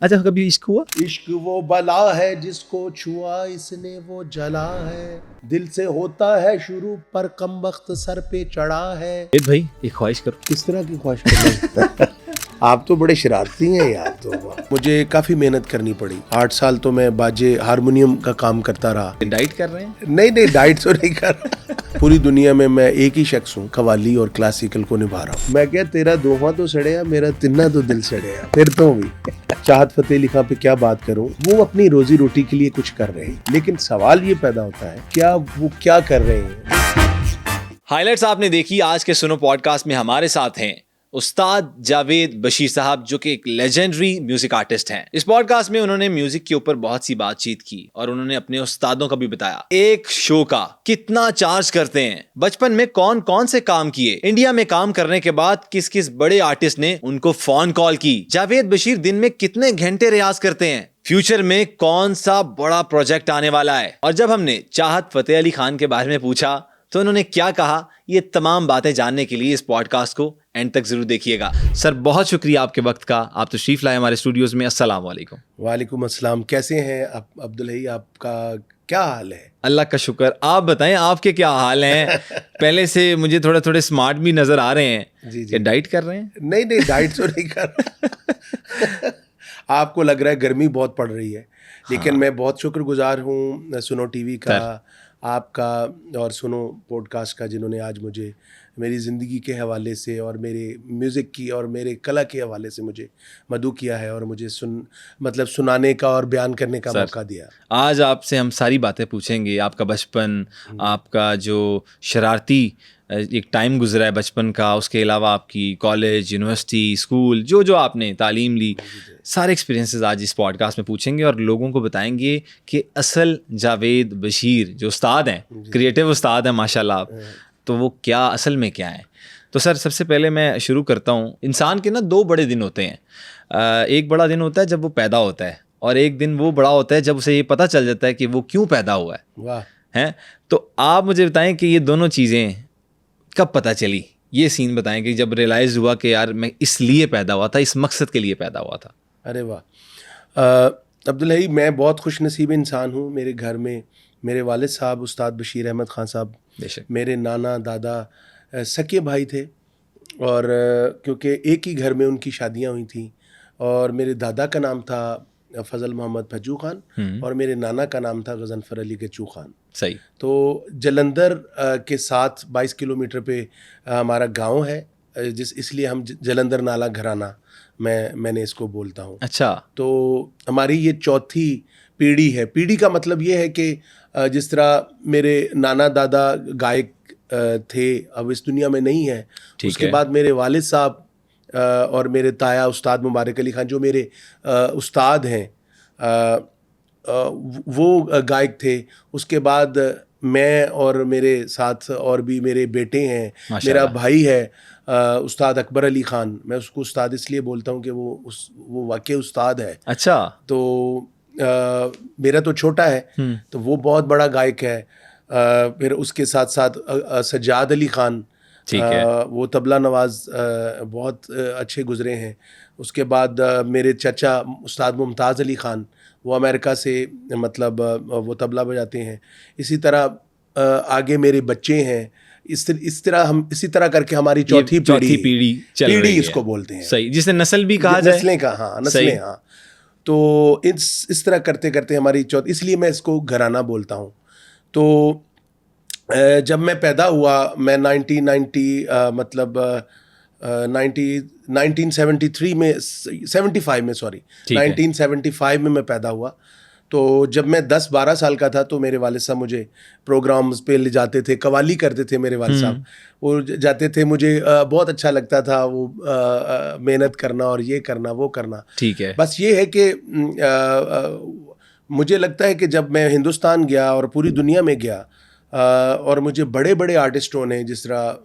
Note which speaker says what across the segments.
Speaker 1: अच्छा, कभी इश्क हुआ?
Speaker 2: इश्क वो बला है जिसको छुआ इसने वो जला है, दिल से होता है शुरू पर कम वक्त सर पे चढ़ा है।
Speaker 1: वेद भाई, एक ख्वाहिश करो।
Speaker 2: किस तरह की ख्वाहिश करना आप तो बड़े शरारती हैं यार। तो मुझे काफी मेहनत करनी पड़ी। 8 साल तो मैं बाजे हारमोनियम का काम करता रहा।
Speaker 1: डाइट कर रहे हैं?
Speaker 2: नहीं, डाइट तो नहीं कर रहा। पूरी दुनिया में मैं एक ही शख्स हूँ कव्वाली और क्लासिकल को निभा रहा हूँ। मैं क्या, तेरा दोहा तो सड़ेया, मेरा तिन्ना तो दिल सड़ेया। फिर तो भी चाहत फतेह अली खान पे क्या बात करूं, वो अपनी रोजी रोटी के लिए कुछ कर रहे हैं, लेकिन सवाल ये पैदा होता है क्या वो क्या कर रहे हैं।
Speaker 1: हाइलाइट्स आपने देखी। आज के सुनो पॉडकास्ट में हमारे साथ हैं उस्ताद जावेद बशीर साहब, जो कि एक लेजेंडरी म्यूजिक आर्टिस्ट हैं। इस पॉडकास्ट में उन्होंने म्यूजिक के ऊपर बहुत सी बातचीत की और उन्होंने अपने उस्तादों का भी बताया, एक शो का कितना चार्ज करते हैं, बचपन में कौन कौन से काम किए, इंडिया में काम करने के बाद किस किस बड़े आर्टिस्ट ने उनको फोन कॉल की, जावेद बशीर दिन में कितने घंटे रियाज करते हैं, फ्यूचर में कौन सा बड़ा प्रोजेक्ट आने वाला है। और जब हमने चाहत फतेह अली खान के बारे में पूछा तो उन्होंने क्या कहा, ये तमाम बातें जानने के लिए इस पॉडकास्ट को एंड तक जरूर देखिएगा। सर, बहुत शुक्रिया आपके वक्त का, आप तशरीफ लाए हमारे स्टूडियोज में। अस्सलाम वालेकुम।
Speaker 2: वालेकुम अस्सलाम। कैसे हैं आप अब्दुल्ही, आपका क्या हाल है?
Speaker 1: अल्लाह का शुक्र। आप बताएं, आपके क्या हाल हैं? पहले से मुझे थोड़े स्मार्ट भी नजर आ रहे हैं।
Speaker 2: जी।
Speaker 1: क्या डाइट कर रहे हैं?
Speaker 2: नहीं, डाइट तो नहीं कर रहा। आपको लग रहा है गर्मी बहुत पड़ रही है, लेकिन मैं बहुत शुक्रगुजार हूँ सुनो टीवी का, आपका और सुनो पॉडकास्ट का, जिन्होंने आज मुझे मेरी ज़िंदगी के हवाले से और मेरे म्यूज़िक की और मेरे कला के हवाले से मुझे मदऊ किया है और मुझे सुनाने का और बयान करने का मौका दिया।
Speaker 1: आज आपसे हम सारी बातें पूछेंगे, आपका बचपन, आपका जो शरारती एक टाइम गुजरा है बचपन का, उसके अलावा आपकी कॉलेज, यूनिवर्सिटी, स्कूल, जो आपने तालीम ली, सारे एक्सपीरियंसेस आज इस पॉडकास्ट में पूछेंगे और लोगों को बताएंगे कि असल जावेद बशीर जो उस्ताद हैं, क्रिएटिव उस्ताद हैं माशाल्लाह, तो वो क्या असल में क्या है। तो सर, सबसे पहले मैं शुरू करता हूँ। इंसान के ना 2 बड़े दिन होते हैं। एक बड़ा दिन होता है जब वो पैदा होता है, और एक दिन वो बड़ा होता है जब उसे ये पता चल जाता है कि वो क्यों पैदा हुआ है।
Speaker 2: वाह।
Speaker 1: हैं, तो आप मुझे बताएं कि ये दोनों चीज़ें कब पता चली, ये सीन बताएं कि जब रियलाइज हुआ कि यार मैं इसलिए पैदा हुआ था, इस मकसद के लिए पैदा हुआ था।
Speaker 2: अरे वाह। अब्दुल्ही, मैं बहुत खुश नसीब इंसान हूँ। मेरे घर में मेरे वालिद साहब उस्ताद बशीर अहमद ख़ान साहब,
Speaker 1: बेशक,
Speaker 2: मेरे नाना दादा सके भाई थे, और क्योंकि एक ही घर में उनकी शादियाँ हुई थी, और मेरे दादा का नाम था फ़ज़ल मोहम्मद भज्जू ख़ान और मेरे नाना का नाम था गज़नफ़र अली गच्चू ख़ान।
Speaker 1: सही।
Speaker 2: तो जलंधर के साथ 22 किलोमीटर पे हमारा गांव है, इसलिए हम जलंधर नाला घराना मैंने इसको बोलता हूँ।
Speaker 1: अच्छा।
Speaker 2: तो हमारी ये चौथी पीढ़ी है। पीढ़ी का मतलब ये है कि जिस तरह मेरे नाना दादा गायक थे, अब इस दुनिया में नहीं है। उसके बाद मेरे वालिद साहब और मेरे ताया उस्ताद मुबारक अली खान, जो मेरे उस्ताद हैं, वो गायक थे। उसके बाद मैं और मेरे साथ और भी मेरे बेटे हैं, मेरा भाई है उस्ताद अकबर अली खान। मैं उसको उस्ताद इसलिए बोलता हूँ कि वो वाकई उस्ताद है।
Speaker 1: अच्छा। तो
Speaker 2: मेरा तो छोटा है, तो वो बहुत बड़ा गायक है। फिर उसके साथ साथ सज्जाद अली खान, वो तबला नवाज बहुत अच्छे गुजरे हैं। उसके बाद मेरे चचा उस्ताद मुमताज़ अली खान, वो अमेरिका से मतलब वो तबला बजाते हैं। इसी तरह आगे मेरे बच्चे हैं। इस तरह हम इसी तरह करके हमारी चौथी पीढ़ी इसको बोलते हैं।
Speaker 1: सही, जिसे नस्ल भी कहा जाए।
Speaker 2: नस्लें का, हाँ, नस्लें, हाँ। तो इस तरह करते करते हमारी चौथी, इसलिए मैं इसको घराना बोलता हूँ। तो जब मैं पैदा हुआ, मैं 1973 में 75 में 1975 में मैं पैदा हुआ। तो जब मैं 10-12 साल का था तो मेरे वालिद साहब मुझे प्रोग्राम्स पे ले जाते थे, कवाली करते थे मेरे वालिद साहब। वो जाते थे, मुझे बहुत अच्छा लगता था वो मेहनत करना और ये करना वो करना।
Speaker 1: ठीक है।
Speaker 2: बस ये है कि मुझे लगता है कि जब मैं हिंदुस्तान गया और पूरी दुनिया में गया, और मुझे बड़े बड़े आर्टिस्टों ने, जिस तरह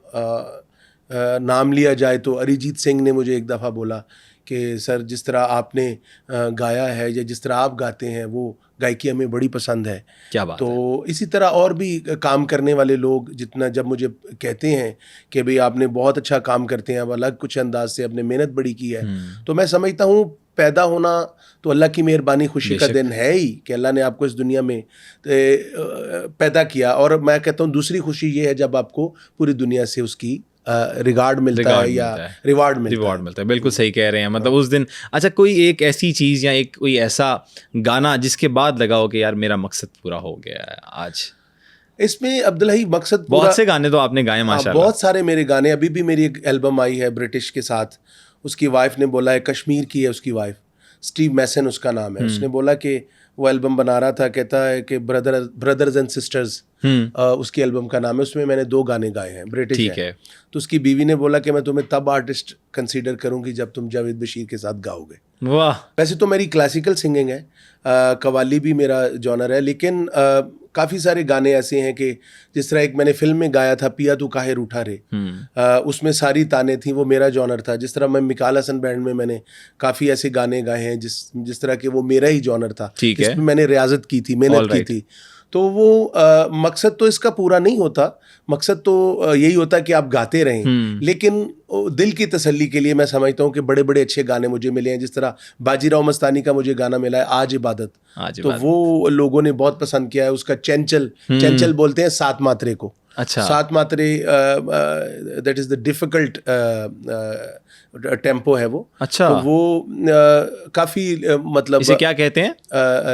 Speaker 2: नाम लिया जाए तो अरिजीत सिंह ने मुझे एक दफ़ा बोला कि सर, जिस तरह आपने गाया है या जिस तरह आप गाते हैं वो गायकी हमें बड़ी पसंद है।
Speaker 1: क्या बात
Speaker 2: तो
Speaker 1: है।
Speaker 2: इसी तरह और भी काम करने वाले लोग जितना जब मुझे कहते हैं कि भाई आपने बहुत अच्छा काम करते हैं, अब अलग कुछ अंदाज से आपने मेहनत बड़ी की है, तो मैं समझता हूँ पैदा होना तो अल्लाह की मेहरबानी, खुशी का दिन है ही कि अल्लाह ने आपको इस दुनिया में पैदा किया। और मैं कहता हूँ दूसरी खुशी ये है जब आपको पूरी दुनिया से उसकी रिगार्ड मिलता है या रिवार्ड मिलता है।
Speaker 1: बिल्कुल सही कह रहे हैं। मतलब उस दिन अच्छा कोई एक ऐसी चीज़ या एक कोई ऐसा गाना जिसके बाद लगा हो कि यार मेरा मकसद पूरा हो गया है आज?
Speaker 2: इसमें अब्दुल्ला ही मकसद पूरा,
Speaker 1: बहुत से गाने तो आपने गाए माशाल्लाह।
Speaker 2: बहुत सारे मेरे गाने, अभी भी मेरी एक एल्बम आई है ब्रिटिश के साथ, उसकी वाइफ ने बोला है, कश्मीर की है उसकी वाइफ, स्टीव मैसन उसका नाम है, उसने बोला कि वो एल्बम बना रहा था, कहता है कि ब्रदर्स एंड सिस्टर्स उसकी एल्बम का नाम है, उसमें मैंने 2 गाने गाए हैं, ब्रिटिश है। तो उसकी बीवी ने बोला कि मैं तुम्हें तब आर्टिस्ट कंसीडर करूंगी जब तुम जावेद बशीर के साथ गाओगे।
Speaker 1: वाह।
Speaker 2: वैसे तो मेरी क्लासिकल सिंगिंग है, कवाली भी मेरा जॉनर है, लेकिन काफ़ी सारे गाने ऐसे हैं कि जिस तरह एक मैंने फिल्म में गाया था, पिया तू काहे रूठा रे, उसमें सारी ताने थी, वो मेरा जॉनर था। जिस तरह मैं मिकाल हसन बैंड में मैंने काफ़ी ऐसे गाने गाए हैं जिस तरह के वो मेरा ही जॉनर था, जिसमें मैंने रियाजत की थी, मेहनत की थी। तो वो मकसद तो इसका पूरा नहीं होता, मकसद तो यही होता है कि आप गाते रहें, लेकिन दिल की तसल्ली के लिए मैं समझता हूँ कि बड़े बड़े अच्छे गाने मुझे मिले हैं। जिस तरह बाजीराव मस्तानी का मुझे गाना मिला है आज इबादत, तो वो लोगों ने बहुत पसंद किया है। उसका चंचल बोलते हैं 7 मात्रे को। अच्छा। 7 मात्रे that is the difficult tempo है वो। अच्छा। तो वो काफी मतलब
Speaker 1: इसे क्या कहते हैं?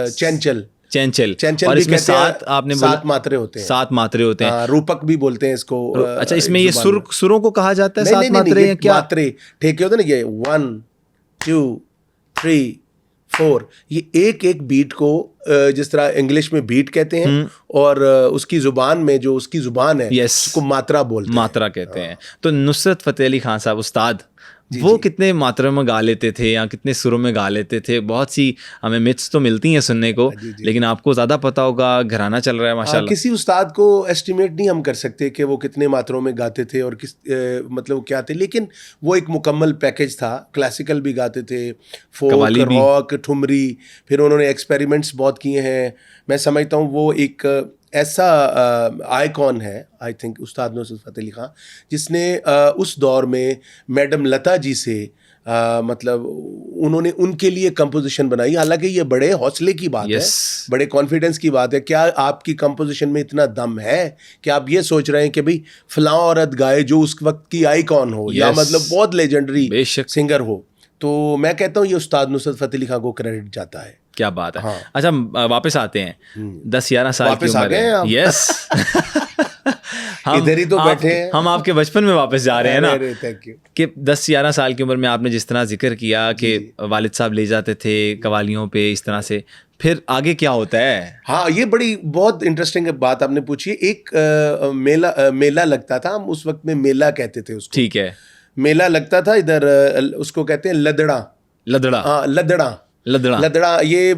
Speaker 1: चंचल। और इसमें 7 आपने
Speaker 2: 7 मात्रे होते हैं।
Speaker 1: 7 मात्रे होते हैं।
Speaker 2: रूपक भी बोलते हैं इसको।
Speaker 1: अच्छा, इसमें ये सुरों को कहा जाता है 7 मात्रे या क्या?
Speaker 2: मात्रे ठेके होते हैं ना, ये 1 2 3 4, ये एक बीट को जिस तरह इंग्लिश में बीट कहते हैं और उसकी जुबान में जो उसकी जुबान है उसको मात्रा बोलते हैं,
Speaker 1: मात्रा कहते हैं। तो नुसरत फतेह अली खान साहब उस्ताद वो कितने मात्रा में गा लेते थे या कितने सुरों में गा लेते थे? बहुत सी हमें मिथ्स तो मिलती हैं सुनने को, लेकिन आपको ज़्यादा पता होगा, घराना चल रहा है माशाल्लाह।
Speaker 2: किसी उस्ताद को एस्टिमेट नहीं हम कर सकते कि वो कितने मात्रों में गाते थे और किस मतलब क्या थे, लेकिन वो एक मुकम्मल पैकेज था। क्लासिकल भी गाते थे, फोक, रॉक, ठुमरी, फिर उन्होंने एक्सपेरिमेंट्स बहुत किए हैं। मैं समझता हूँ वो एक ऐसा आइकॉन है, आई थिंक, उस्ताद नुसरत फतेह अली खान, जिसने उस दौर में मैडम लता जी से मतलब उन्होंने उनके लिए कंपोजिशन बनाई। हालांकि ये बड़े हौसले की बात है, बड़े कॉन्फिडेंस की बात है। क्या आपकी कंपोजिशन में इतना दम है कि आप ये सोच रहे हैं कि भाई फलां औरत गाए जो उस वक्त की आइकॉन हो या मतलब बहुत लेजेंडरी सिंगर हो? तो मैं कहता हूँ ये उस्ताद नुसरत फतेह अली खान को क्रेडिट जाता है।
Speaker 1: क्या बात है। हाँ। अच्छा, वापस आते हैं 10-11 साल की उम्र है। यस
Speaker 2: इधर ही तो बैठे हैं।
Speaker 1: हम आपके बचपन में वापस जा रहे हैं ना, कि 10-11 साल की उम्र में आपने जिस तरह जिक्र किया कि वालिद साहब ले जाते थे कवालियों पे, इस तरह से फिर आगे क्या होता है?
Speaker 2: हाँ, ये बड़ी बहुत इंटरेस्टिंग बात आपने पूछी। एक मेला लगता था, हम उस वक्त में मेला कहते थे उसको।
Speaker 1: ठीक है।
Speaker 2: मेला लगता था इधर, उसको कहते हैं लदड़ा। हाँ, लदड़ा ये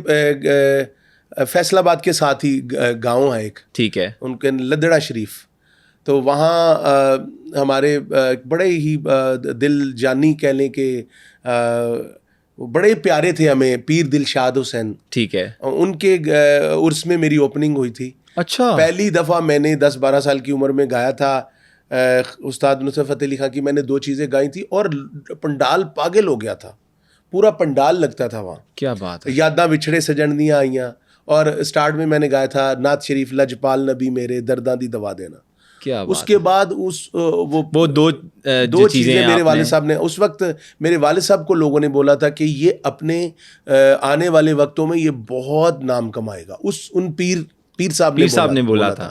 Speaker 2: फैसलाबाद के साथ ही गांव है एक, ठीक है, उनके लदड़ा शरीफ। तो वहाँ हमारे बड़े ही दिल जानी कह लें कि बड़े प्यारे थे हमें, पीर दिलशाद हुसैन। ठीक है। उनके उर्स में मेरी ओपनिंग हुई थी। अच्छा। पहली दफ़ा मैंने 10-12 साल की उम्र में गाया था उस्ताद नुसरत फतेह अली खान की। मैंने 2 चीज़ें गाई थी और पंडाल पागल हो गया था, पूरा पंडाल लगता था वहाँ। क्या बात है। यादां विछड़े सजन दियां आईयां, और स्टार्ट में मैंने गाया था नात शरीफ लजपाल नबी मेरे दर्दां दी दवा देना। क्या बात। उसके बाद वो दो चीज़ें मेरे वालिद साहब ने, उस वक्त मेरे वालिद साहब को लोगों ने बोला था कि ये अपने आने वाले वक्तों में ये बहुत नाम कमाएगा। उन पीर साहब ने बोला था।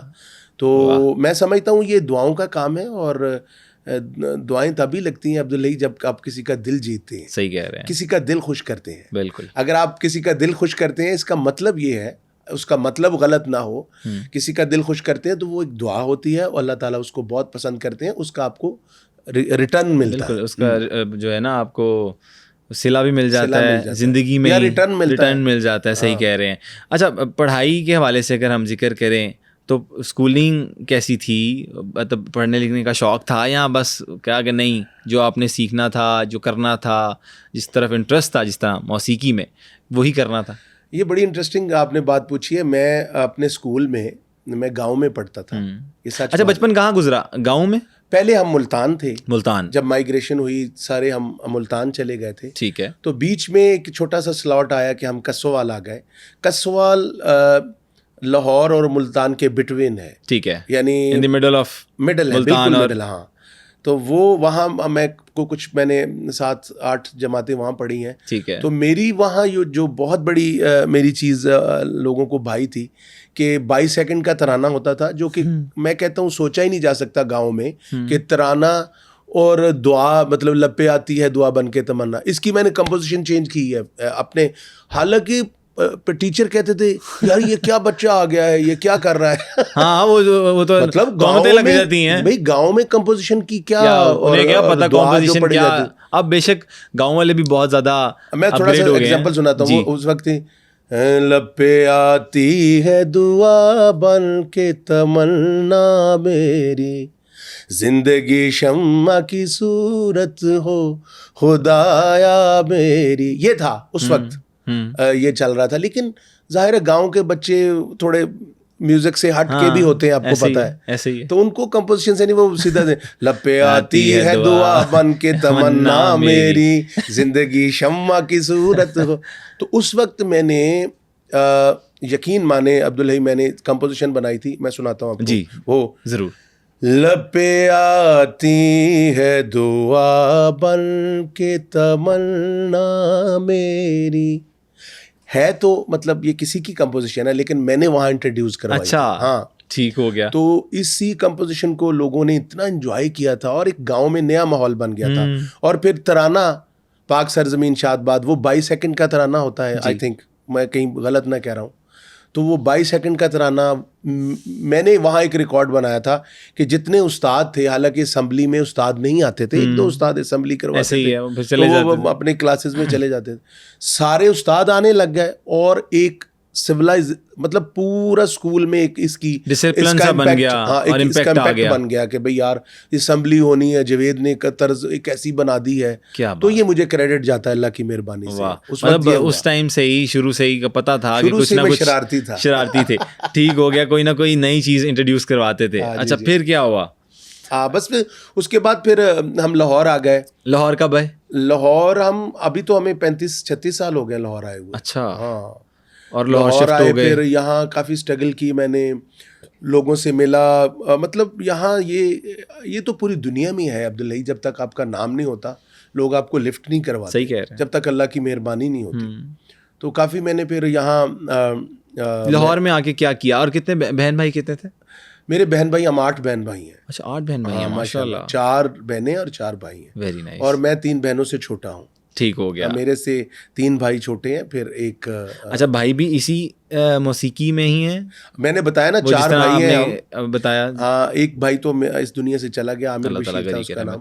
Speaker 2: तो मैं समझता हूँ ये दुआओं का काम है, और दुआएं तभी लगती हैं अब्दुल्ला जब आप किसी का दिल जीतते हैं। सही कह रहे हैं। किसी का दिल खुश करते हैं। बिल्कुल। अगर आप किसी का दिल खुश करते हैं, इसका मतलब ये है, उसका मतलब गलत ना हो, किसी का दिल खुश करते हैं तो वो एक दुआ होती है और अल्लाह ताला उसको बहुत पसंद करते हैं, उसका आपको रिटर्न मिलता है। उसका
Speaker 1: जो है ना, आपको सिला भी मिल जाता है जिंदगी में, रिटर्न मिल जाता है। सही कह रहे हैं। अच्छा, पढ़ाई के हवाले से अगर हम जिक्र करें तो स्कूलिंग कैसी थी? मतलब पढ़ने लिखने का शौक़ था या बस क्या कि नहीं, जो आपने सीखना था, जो करना था, जिस तरफ इंटरेस्ट था, जिस तरह मौसीकी में, वही करना था?
Speaker 2: ये बड़ी इंटरेस्टिंग आपने बात पूछी है। मैं अपने स्कूल में, मैं गांव में पढ़ता था।
Speaker 1: अच्छा, बचपन कहाँ गुजरा? गांव में?
Speaker 2: पहले हम मुल्तान थे,
Speaker 1: मुल्तान,
Speaker 2: जब माइग्रेशन हुई सारे हम मुल्तान चले गए थे।
Speaker 1: ठीक है।
Speaker 2: तो बीच में एक छोटा सा स्लॉट आया कि हम कसवाल आ गए। कसवाल लाहौर और मुल्तान के बिटवीन है,
Speaker 1: ठीक है,
Speaker 2: यानी
Speaker 1: in the middle of
Speaker 2: middle है,
Speaker 1: मुल्तान
Speaker 2: बिल्कुल
Speaker 1: और
Speaker 2: मिडल। हाँ, तो वो वहाँ मैंने 7-8 जमातें वहाँ पढ़ी हैं।
Speaker 1: ठीक है।
Speaker 2: तो मेरी वहाँ जो बहुत बड़ी मेरी चीज़ लोगों को भाई थी कि 22 सेकंड का तराना होता था, जो कि मैं कहता हूँ सोचा ही नहीं जा सकता गाँव में कि तराना और दुआ, मतलब लपे आती है दुआ बन के तमन्ना, इसकी मैंने कंपोजिशन चेंज की है अपने। हालांकि टीचर कहते थे यार ये क्या बच्चा आ गया है, ये क्या कर रहा है।
Speaker 1: हाँ, वो तो
Speaker 2: मतलब
Speaker 1: कॉमतें लग जाती हैं
Speaker 2: भाई, गांव में कंपोजिशन की क्या,
Speaker 1: उन्हें क्या पता कंपोजिशन क्या।
Speaker 2: जाती।
Speaker 1: अब बेशक गांव वाले भी बहुत ज्यादा
Speaker 2: मैं थोड़ा सा एग्जांपल सुनाता हूँ। उस वक्त लपे आती है दुआ बन के तमन्ना मेरी, जिंदगी शम्मा की सूरत हो खुदाया मेरी, ये था उस वक्त। ये चल रहा था। लेकिन जाहिर है गांव के बच्चे थोड़े म्यूजिक से हट के भी होते हैं, आपको पता है,
Speaker 1: ऐसे ही है।
Speaker 2: तो उनको कंपोजिशन से नहीं, वो सीधा लपे आती है दुआ बन के तमन्ना मेरी, जिंदगी शम्मा की सूरत हो। तो उस वक्त मैंने यकीन माने अब्दुल हई, मैंने कंपोजिशन बनाई थी, मैं सुनाता हूँ आपको।
Speaker 1: जी,
Speaker 2: वो
Speaker 1: जरूर।
Speaker 2: लपे आती है दुआ बन के तमन्ना मेरी, है तो मतलब ये किसी की कंपोजिशन है, लेकिन मैंने वहां इंट्रोड्यूस करवाई।
Speaker 1: अच्छा,
Speaker 2: हाँ,
Speaker 1: ठीक हो गया।
Speaker 2: तो इसी कंपोजिशन को लोगों ने इतना एंजॉय किया था और एक गांव में नया माहौल बन गया था। और फिर तराना पाक सरजमीन शादबाद, वो 22 सेकंड का तराना होता है, आई थिंक, मैं कहीं गलत ना कह रहा हूँ। तो वो 22 सेकंड का तराना मैंने वहाँ एक रिकॉर्ड बनाया था कि जितने उस्ताद थे, हालांकि असम्बली में उस्ताद नहीं आते थे, 1-2 उस्ताद असम्बली करवाते थे, तो वो अपने क्लासेस में चले जाते थे। सारे उस्ताद आने लग गए और एक सिविलाइज, मतलब पूरा स्कूल में एक इसकी
Speaker 1: डिसिप्लिन सा बन गया, और
Speaker 2: इसका इम्पैक्ट बन गया कि भाई यार असम्बली होनी है, जावेद ने तर्ज एक ऐसी बना दी है। तो ये मुझे क्रेडिट जाता है अल्लाह की मेहरबानी से।
Speaker 1: मतलब उस टाइम से ही, शुरू से ही पता था कि कुछ ना कुछ शरारती थे। ठीक हो गया, कोई ना कोई नई चीज इंट्रोड्यूस करवाते थे। अच्छा, फिर क्या हुआ?
Speaker 2: बस फिर उसके बाद फिर हम लाहौर आ गए।
Speaker 1: लाहौर कब है?
Speaker 2: लाहौर हम अभी तो हमें 35-36 साल हो गए लाहौर आए हुए।
Speaker 1: अच्छा,
Speaker 2: हाँ,
Speaker 1: और लाहौर
Speaker 2: आए, फिर यहाँ काफ़ी स्ट्रगल की मैंने, लोगों से मिला। मतलब यहाँ ये तो पूरी दुनिया में है अब्दुल हई, जब तक आपका नाम नहीं होता लोग आपको लिफ्ट नहीं करवाते।
Speaker 1: सही कह रहे हैं।
Speaker 2: जब तक अल्लाह की मेहरबानी नहीं होती। तो काफ़ी मैंने फिर यहाँ
Speaker 1: लाहौर में आके क्या किया? और कितने बहन भाई कितने थे?
Speaker 2: मेरे बहन भाई, हम 8 बहन भाई हैं।
Speaker 1: अच्छा, 8 बहन भाई हैं, माशाल्लाह।
Speaker 2: 4 बहनें और 4 भाई हैं।
Speaker 1: Very nice.
Speaker 2: और मैं 3 बहनों से छोटा हूँ।
Speaker 1: ठीक हो गया।
Speaker 2: मेरे से 3 भाई छोटे हैं, फिर एक
Speaker 1: अच्छा, भाई भी इसी मौसीकी में ही हैं?
Speaker 2: मैंने बताया ना, 4 भाई हैं
Speaker 1: हम। बताया।
Speaker 2: एक भाई तो इस दुनिया से चला गया, आमिर बशीर था उसका नाम।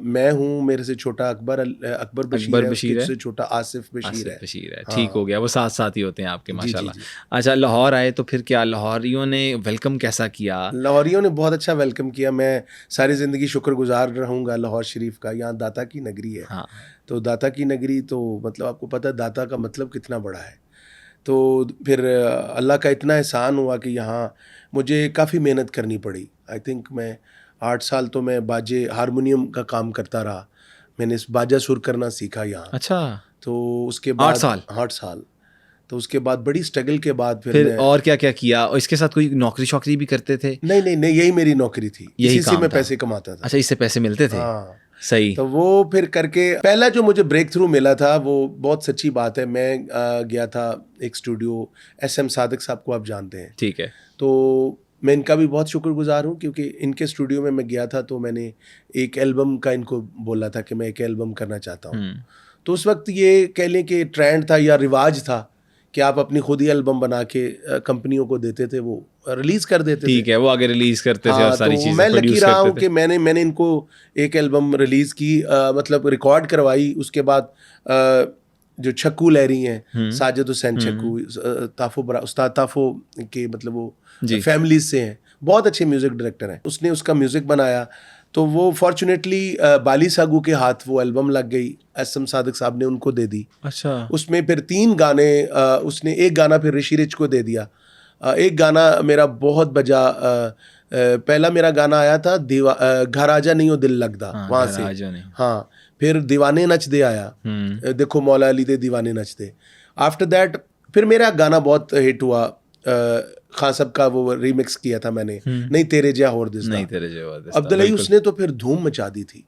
Speaker 2: मैं हूँ, मेरे से छोटा अकबर बशीर है, से छोटा आसिफ बशीर है।
Speaker 1: ठीक हो गया, वो साथ साथ ही होते हैं आपके, माशाल्लाह। अच्छा, लाहौर आए तो फिर क्या लाहौरियों ने वेलकम कैसा किया?
Speaker 2: लाहौरियों ने बहुत अच्छा वेलकम किया। मैं सारी ज़िंदगी शुक्रगुजार रहूँगा लाहौर शरीफ का। यहाँ दाता की नगरी है।
Speaker 1: हाँ।
Speaker 2: तो दाता की नगरी, तो मतलब आपको पता है दाता का मतलब कितना बड़ा है। तो फिर अल्लाह का इतना एहसान हुआ कि यहाँ मुझे काफ़ी मेहनत करनी पड़ी। आई थिंक मैं 8 साल तो मैं बाजे हारमोनियम का काम करता रहा। मैंने इस बाजा सुर करना सीखा यहाँ।
Speaker 1: अच्छा।
Speaker 2: तो उसके बाद
Speaker 1: 8 साल।
Speaker 2: तो उसके बाद बड़ी स्ट्रगल के बाद फिर
Speaker 1: और क्या क्या किया? और इसके साथ कोई नौकरी शौकरी भी करते थे?
Speaker 2: नहीं, यही मेरी नौकरी थी, इसी से मैं पैसे कमाता था।
Speaker 1: अच्छा, इससे पैसे मिलते थे?
Speaker 2: हाँ,
Speaker 1: सही।
Speaker 2: तो वो फिर करके पहला जो मुझे ब्रेक थ्रू मिला था, वो बहुत सच्ची बात है। मैं गया था एक स्टूडियो, SM सादिक साहब को आप जानते हैं।
Speaker 1: ठीक है।
Speaker 2: तो मैं इनका भी बहुत शुक्रगुजार हूँ, क्योंकि इनके स्टूडियो में मैं गया था तो मैंने एक एल्बम का इनको बोला था कि मैं एक एल्बम करना चाहता हूँ। तो उस वक्त ये कह लें कि ट्रेंड था या रिवाज था कि आप अपनी खुद ही एल्बम बना के कंपनियों को देते थे, वो रिलीज कर देते थे।
Speaker 1: ठीक है, वो आगे रिलीज करते थे और सारी चीजें
Speaker 2: मैं लकी रहा हूँ कि मैंने इनको एक एल्बम रिलीज की, मतलब रिकॉर्ड करवाई। उसके बाद जो छक्कू लहरी हैं, साजिद हुसैन छक्कू, उस्ताद ताफो के, मतलब वो फैमिलीज से हैं, बहुत अच्छे म्यूजिक डायरेक्टर हैं। उसने उसका म्यूजिक बनाया। तो वो फॉर्चुनेटली बाली सागू के हाथ वो एल्बम लग गई, SM सादिक साहब ने उनको दे दी।
Speaker 1: अच्छा।
Speaker 2: उसमें फिर 3 गाने, उसने एक गाना फिर ऋषि रिच को दे दिया, एक गाना मेरा बहुत बजा पहला मेरा गाना आया था घर आजा नहीं हो दिल लगदा, वहां से। हाँ, फिर दीवाने नच दे आया, देखो मौला अली दे दीवाने नच दे। आफ्टर दैट फिर मेरा गाना बहुत हिट हुआ, खान साहब का वो रीमिक्स किया था मैंने, नहीं तेरे जया होर दिसदा,
Speaker 1: नहीं तेरे जया होर दिसदा,
Speaker 2: अब्दुल अली, उसने तो फिर धूम मचा दी थी।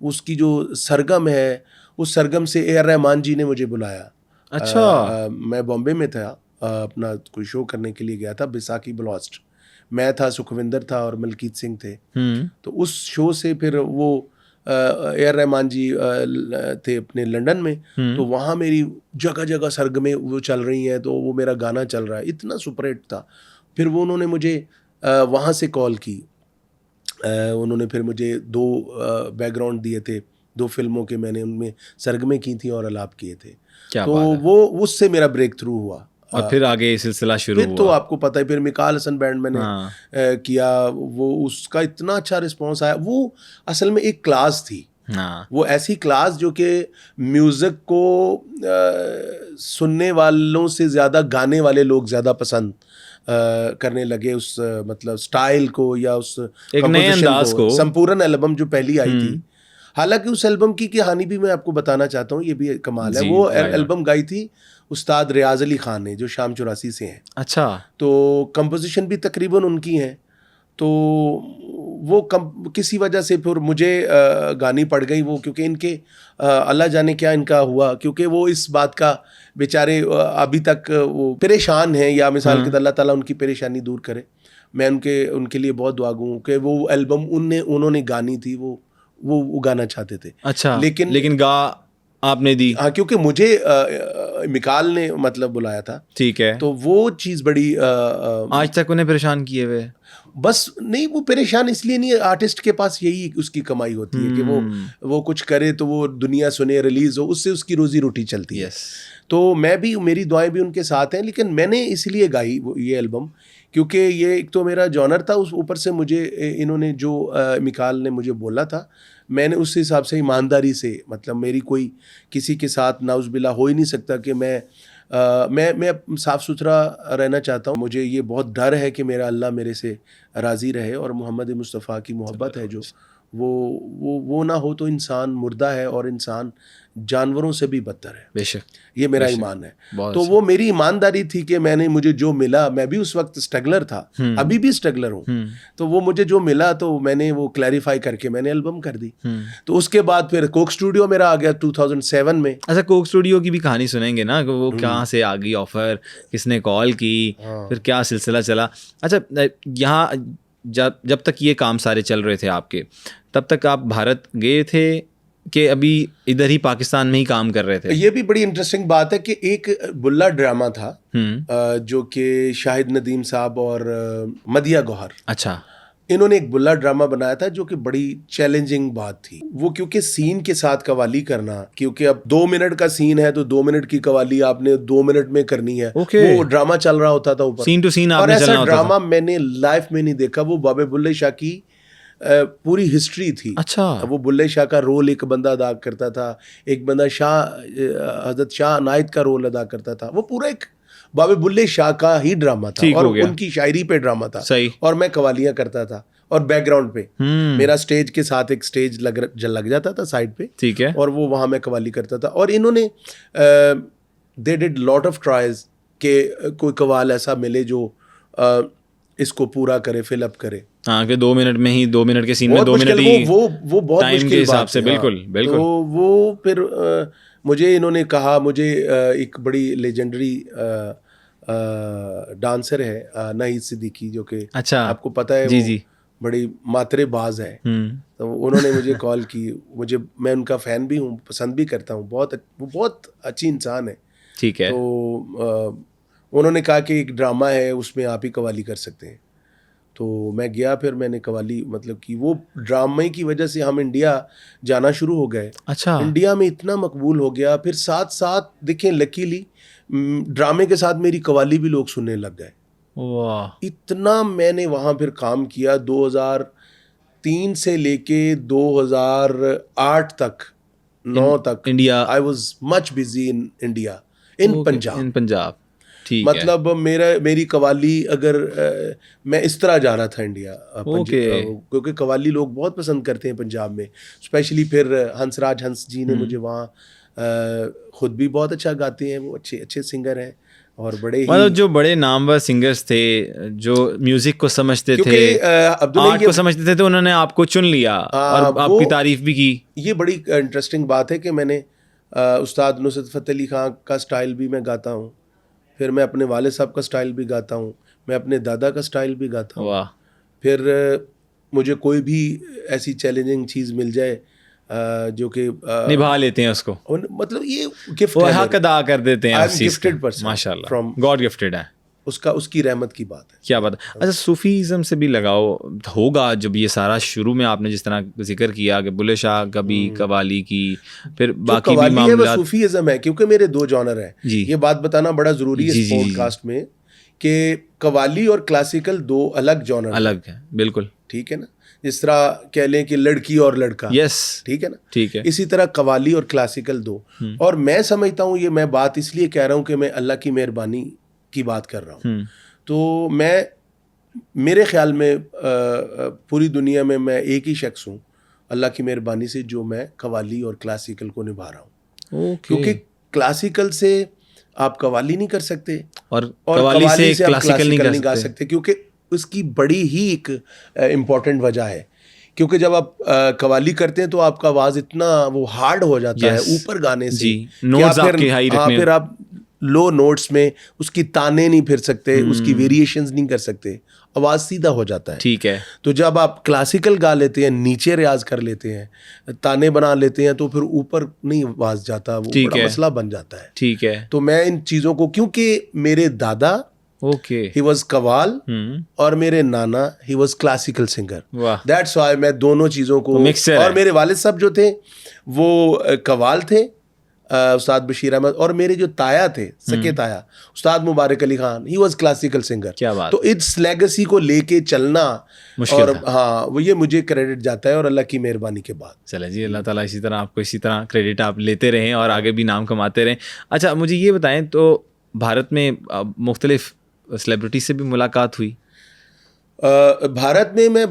Speaker 2: उसकी जो सरगम है, उस सरगम से ए आर रहमान जी ने मुझे बुलाया।
Speaker 1: अच्छा।
Speaker 2: मैं बॉम्बे में था, अपना कोई शो करने के लिए गया था, बैसाखी ब्लास्ट। मैं था, सुखविंदर था और मलकीत सिंह थे। तो उस शो से फिर वो ए आर रहमान जी थे अपने लंदन में, तो वहाँ मेरी जगह जगह सरगमें वो चल रही हैं, तो वो मेरा गाना चल रहा है, इतना सुपरहिट था। फिर वो उन्होंने मुझे वहाँ से कॉल की, उन्होंने फिर मुझे 2 बैकग्राउंड दिए थे, 2 फिल्मों के, मैंने उनमें सरगमें की थी और अलाप किए थे। तो वो उससे मेरा ब्रेक थ्रू हुआ,
Speaker 1: और फिर आगे सिलसिला शुरू हुआ।
Speaker 2: तो आपको पता है, फिर मिकाल हसन बैंड मैंने किया, वो उसका इतना अच्छा रिस्पांस आया। वो असल में एक क्लास थी, वो ऐसी क्लास जो कि म्यूजिक को सुनने वालों से ज्यादा गाने वाले लोग ज्यादा पसंद करने लगे, उस मतलब स्टाइल को या उस
Speaker 1: एक नए अंदाज को।
Speaker 2: संपूर्ण एल्बम जो पहली आई थी, हालांकि उस एल्बम की कहानी भी मैं आपको बताना चाहता हूँ, ये भी कमाल है। वो एल्बम गाई थी उस्ताद रियाज अली खान ने, जो शाम 84 से हैं।
Speaker 1: अच्छा।
Speaker 2: तो कंपोजिशन भी तकरीबन उनकी हैं। तो वो किसी वजह से फिर मुझे गानी पड़ गई वो, क्योंकि इनके अल्लाह जाने क्या इनका हुआ, क्योंकि वो इस बात का बेचारे अभी तक वो परेशान हैं, या मिसाल के अल्लाह ताला उनकी परेशानी दूर करे। मैं उनके लिए बहुत दुआ गूँ कि वो एल्बम उन्होंने गानी थी, वो गाना चाहते थे।
Speaker 1: अच्छा, लेकिन गा आपने दी।
Speaker 2: हाँ, क्योंकि मुझे मिकाल ने मतलब बुलाया था।
Speaker 1: ठीक है।
Speaker 2: तो वो चीज़ बड़ी
Speaker 1: आज तक उन्हें परेशान किए हुए?
Speaker 2: बस नहीं, वो परेशान इसलिए नहीं है, आर्टिस्ट के पास यही उसकी कमाई होती है कि वो कुछ करे तो वो दुनिया सुने, रिलीज हो, उससे उसकी रोजी रोटी चलती है। तो मैं भी, मेरी दुआएं भी उनके साथ हैं। लेकिन मैंने इसलिए गाई ये एल्बम क्योंकि ये एक तो मेरा जॉनर था, उस ऊपर से मुझे इन्होंने जो मिकाल ने मुझे बोला था, मैंने उस हिसाब से ईमानदारी से, मतलब मेरी कोई किसी के साथ नाउज़बिल्ला हो ही नहीं सकता कि मैं साफ़ सुथरा रहना चाहता हूँ। मुझे ये बहुत डर है कि मेरा अल्लाह मेरे से राज़ी रहे, और मोहम्मद मुस्तफ़ा की मोहब्बत है जो वो ना हो तो इंसान मुर्दा है, और इंसान जानवरों से भी बदतर है।
Speaker 1: बेशक,
Speaker 2: ये मेरा ईमान है। तो वो मेरी ईमानदारी थी कि मुझे जो मिला, मैं भी उस वक्त स्ट्रगलर था, अभी भी स्ट्रगलर हूँ, तो वो मुझे जो मिला तो मैंने वो क्लैरिफाई करके मैंने एल्बम कर दी। तो उसके बाद फिर कोक स्टूडियो मेरा आ गया 2007 में।
Speaker 1: अच्छा, कोक स्टूडियो की भी कहानी सुनेंगे ना, वो कहाँ से आ गई ऑफर, किसने कॉल की, फिर क्या सिलसिला चला। अच्छा, यहाँ जब तक ये काम सारे चल रहे थे आपके, तब तक आप भारत गए थे कि अभी इधर ही पाकिस्तान में ही काम कर रहे थे?
Speaker 2: ये भी बड़ी इंटरेस्टिंग बात है कि एक बुल्ला ड्रामा था जो कि शाहिद नदीम साहब और मदिया गौहर,
Speaker 1: अच्छा,
Speaker 2: इन्होंने एक बुल्ला ड्रामा बनाया था, जो कि बड़ी चैलेंजिंग बात थी। वो क्योंकि सीन के साथ कवाली करना, क्योंकि अब 2 मिनट का सीन है तो 2 मिनट की कवाली आपने 2 मिनट में करनी है। वो ड्रामा चल रहा होता था ऊपर,
Speaker 1: सीन टू सीन,
Speaker 2: और ऐसा ड्रामा मैंने लाइफ में नहीं देखा। वो बाबे बुल्ले शाह की पूरी हिस्ट्री थी।
Speaker 1: अच्छा।
Speaker 2: वो बुल्ले शाह का रोल एक बंदा अदा करता था, एक बंदा हजरत शाह अनायत का रोल अदा करता था। वो पूरा एक बाबे बुल्ले शाह का ही ड्रामा था, और उनकी शायरी पे ड्रामा था।
Speaker 1: सही।
Speaker 2: और मैं कवालियां करता था, और बैकग्राउंड पे मेरा स्टेज के साथ एक स्टेज लग जाता था साइड पे।
Speaker 1: ठीक है।
Speaker 2: और वो वहाँ मैं कवाली करता था। और इन्होंने they did lot of trials के कोई कवाल ऐसा मिले जो इसको पूरा करे, फिल अप करे।
Speaker 1: हाँ, कि 2 मिनट में ही, 2 मिनट के सीन में 2 मिनट ही,
Speaker 2: वो बहुत
Speaker 1: टाइम के हिसाब से। बिल्कुल बिल्कुल।
Speaker 2: तो वो फिर मुझे इन्होंने कहा, मुझे एक बड़ी लेजेंडरी डांसर है नाहिद सिद्दीकी, जो कि
Speaker 1: अच्छा,
Speaker 2: आपको पता है,
Speaker 1: जी
Speaker 2: वो
Speaker 1: जी,
Speaker 2: बड़ी मातरेबाज है। तो उन्होंने मुझे कॉल की, मैं उनका फ़ैन भी हूँ, पसंद भी करता हूँ, वो बहुत अच्छी इंसान है।
Speaker 1: ठीक है।
Speaker 2: तो उन्होंने कहा कि एक ड्रामा है, उसमें आप ही कवाली कर सकते हैं। तो मैं गया, फिर मैंने कवाली, मतलब कि वो ड्रामे की वजह से हम इंडिया जाना शुरू हो गए।
Speaker 1: अच्छा।
Speaker 2: इंडिया में इतना मकबूल हो गया, फिर साथ साथ देखें, लकीली ड्रामे के साथ मेरी कवाली भी लोग सुनने लग गए।
Speaker 1: वाह।
Speaker 2: इतना मैंने वहाँ फिर काम किया, 2003 से लेके 2008 तक, 9 तक
Speaker 1: India.
Speaker 2: I was much busy in India, in Punjab.
Speaker 1: ठीक है।
Speaker 2: मतलब मेरी कवाली अगर मैं इस तरह जा रहा था इंडिया क्योंकि कवाली लोग बहुत पसंद करते हैं पंजाब में, स्पेशली फिर हंसराज हंस जी ने मुझे वहाँ खुद भी बहुत अच्छा गाते हैं, वो अच्छे सिंगर हैं और बड़े ही
Speaker 1: मतलब जो बड़े नामवर सिंगर्स थे जो म्यूजिक को समझते थे, आर्ट को समझते थे, तो उन्होंने आपको चुन लिया और आपकी तारीफ भी की।
Speaker 2: ये बड़ी इंटरेस्टिंग बात है कि मैंने उस्ताद नुसरत फ़तेह अली खां का स्टाइल भी मैं गाता हूँ, फिर मैं अपने वाले साहब का स्टाइल भी गाता हूँ, मैं अपने दादा का स्टाइल भी गाता हूँ। फिर मुझे कोई भी ऐसी चैलेंजिंग चीज़ मिल जाए जो कि
Speaker 1: निभा लेते हैं उसको,
Speaker 2: मतलब ये गिफ्ट है,
Speaker 1: हक अदा कर देते हैं।
Speaker 2: गिफ्टेड पर्सन,
Speaker 1: माशाल्लाह, गॉड गिफ्टेड है,
Speaker 2: उसकी रहमत की बात है।
Speaker 1: क्या बात है। अच्छा, सूफीज़म से भी लगाव होगा जब ये सारा शुरू में आपने जिस तरह जिक्र किया कि बुल्ले शाह कभी कवाली की, फिर बाकी भी मामला
Speaker 2: सूफीज़म है, क्योंकि मेरे 2 जॉनर हैं, ये बात बताना बड़ा ज़रूरी है इस पॉडकास्ट में कि कवाली और क्लासिकल 2 अलग जॉनर
Speaker 1: अलग है, बिल्कुल
Speaker 2: ठीक है ना। जिस तरह कह लें कि लड़की और लड़का,
Speaker 1: यस
Speaker 2: ठीक है ना,
Speaker 1: ठीक है,
Speaker 2: इसी तरह कवाली और क्लासिकल 2। और मैं समझता हूँ, ये मैं बात इसलिए कह रहा हूँ कि मैं अल्लाह की मेहरबानी की बात कर रहा हूँ। तो मेरे ख्याल में पूरी दुनिया में मैं एक ही शख्स हूँ अल्लाह की मेहरबानी से जो मैं कवाली और क्लासिकल को निभा रहा हूँ। क्योंकि क्लासिकल से आप कवाली नहीं कर सकते और कवाली से आप क्लासिकल नहीं गा सकते, क्योंकि उसकी बड़ी ही एक इम्पॉर्टेंट वजह है। क्योंकि जब आप कवाली करते हैं तो आपका आवाज़ इतना वो हार्ड हो जाता है ऊपर गाने से,
Speaker 1: नोट्स आपके हाई रखने,
Speaker 2: फिर आप लो नोट्स में उसकी ताने नहीं फिर सकते, उसकी वेरिएशंस नहीं कर सकते, आवाज़ सीधा हो जाता है।
Speaker 1: ठीक है।
Speaker 2: तो जब आप क्लासिकल गा लेते हैं, नीचे रियाज कर लेते हैं, ताने बना लेते हैं, तो फिर ऊपर नहीं आवाज़ जाता, वो बड़ा मसला बन जाता है।
Speaker 1: ठीक है।
Speaker 2: तो मैं इन चीज़ों को, क्योंकि मेरे दादा ही वॉज कवाल और मेरे नाना ही was classical singer, that's why मैं दोनों चीज़ों को, और मेरे वालिद साहब जो थे वो कवाल थे, उस्ताद बशीर अहमद, और मेरे जो ताया थे, सके ताया, Ustad Mubarak Ali Khan, he was classical singer.
Speaker 1: क्या बात।
Speaker 2: तो इस लेगेसी को लेके चलना और हाँ, वो ये मुझे क्रेडिट जाता है और अल्लाह की मेहरबानी के बाद।
Speaker 1: चले जी, अल्लाह ताला इसी तरह आपको इसी तरह क्रेडिट आप लेते रहें और आगे भी नाम कमाते रहें। अच्छा, मुझे ये बताएं, तो भारत में मुख्तलिफ सेलिब्रिटी से भी मुलाकात हुई?
Speaker 2: भारत में मैं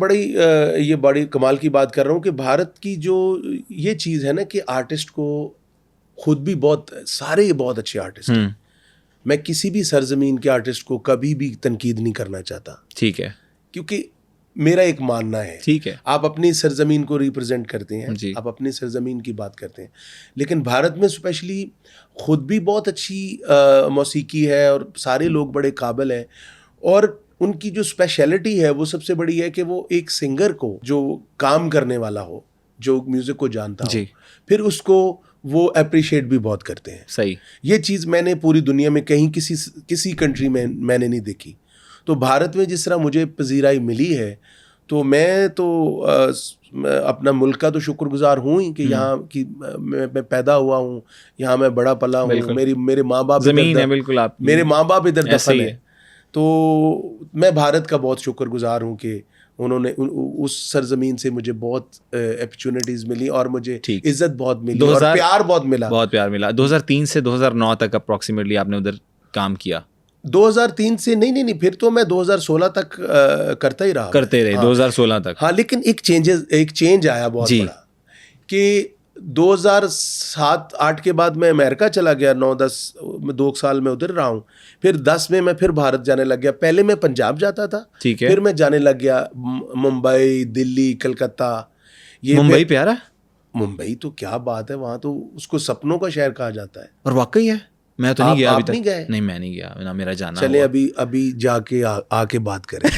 Speaker 2: ये बड़ी कमाल की बात कर रहा हूँ कि भारत की जो ये चीज़ है ना कि आर्टिस्ट को खुद भी सारे बहुत अच्छे आर्टिस्ट हैं। मैं किसी भी सरजमीन के आर्टिस्ट को कभी भी तनकीद नहीं करना चाहता, ठीक है, क्योंकि मेरा एक मानना है, ठीक है, आप अपनी सरजमीन को रिप्रेजेंट करते हैं, आप अपनी सरजमीन की बात करते हैं, लेकिन भारत में स्पेशली खुद भी बहुत अच्छी मौसीकी है और सारे लोग बड़े काबिल हैं, और उनकी जो स्पेशलिटी है वो सबसे बड़ी है कि वो एक सिंगर को जो काम करने वाला हो, जो म्यूज़िक को जानता हो, फिर उसको वो अप्रिशिएट भी बहुत करते हैं। सही, ये चीज़ मैंने पूरी दुनिया में कहीं किसी कंट्री में मैंने नहीं देखी। तो भारत में जिस तरह मुझे पजीराई मिली है, तो मैं तो अपना मुल्क का तो शुक्रगुजार हूँ ही कि यहाँ की मैं पैदा हुआ हूँ, यहाँ मैं बड़ा पला हूँ, मेरे माँ बाप
Speaker 1: ज़मीन है, बिल्कुल आप,
Speaker 2: मेरे माँ बाप इधर दफन है। तो मैं भारत का बहुत शुक्रगुजार हूँ कि उन्होंने उस सरजमीन से मुझे बहुत अपॉर्चुनिटीज़ मिली और मुझे इज्जत बहुत मिली और प्यार बहुत मिला।
Speaker 1: 2003 से 2009 तक अप्रॉक्सीमेटली आपने उधर काम किया?
Speaker 2: 2003 से नहीं, फिर तो मैं 2016 तक करते रहे,
Speaker 1: हाँ, 2016 तक।
Speaker 2: हाँ, लेकिन एक चेंज आया बहुत बड़ा कि 2007-8 के बाद मैं अमेरिका चला गया, 2 साल में उधर रहा हूँ, फिर 10 में मैं फिर भारत जाने लग गया। पहले मैं पंजाब जाता था, ठीक है, फिर मैं जाने लग गया मुंबई, दिल्ली, कलकत्ता।
Speaker 1: मुंबई प्यारा?
Speaker 2: मुंबई तो क्या बात है, वहाँ तो उसको सपनों का शहर कहा जाता है।
Speaker 1: और वाकई है, मैं तो नहीं गया अभी तक।
Speaker 2: नहीं गए?
Speaker 1: नहीं, मैं नहीं गया, ना मेरा जाना।
Speaker 2: चले अभी जाके आके बात करें।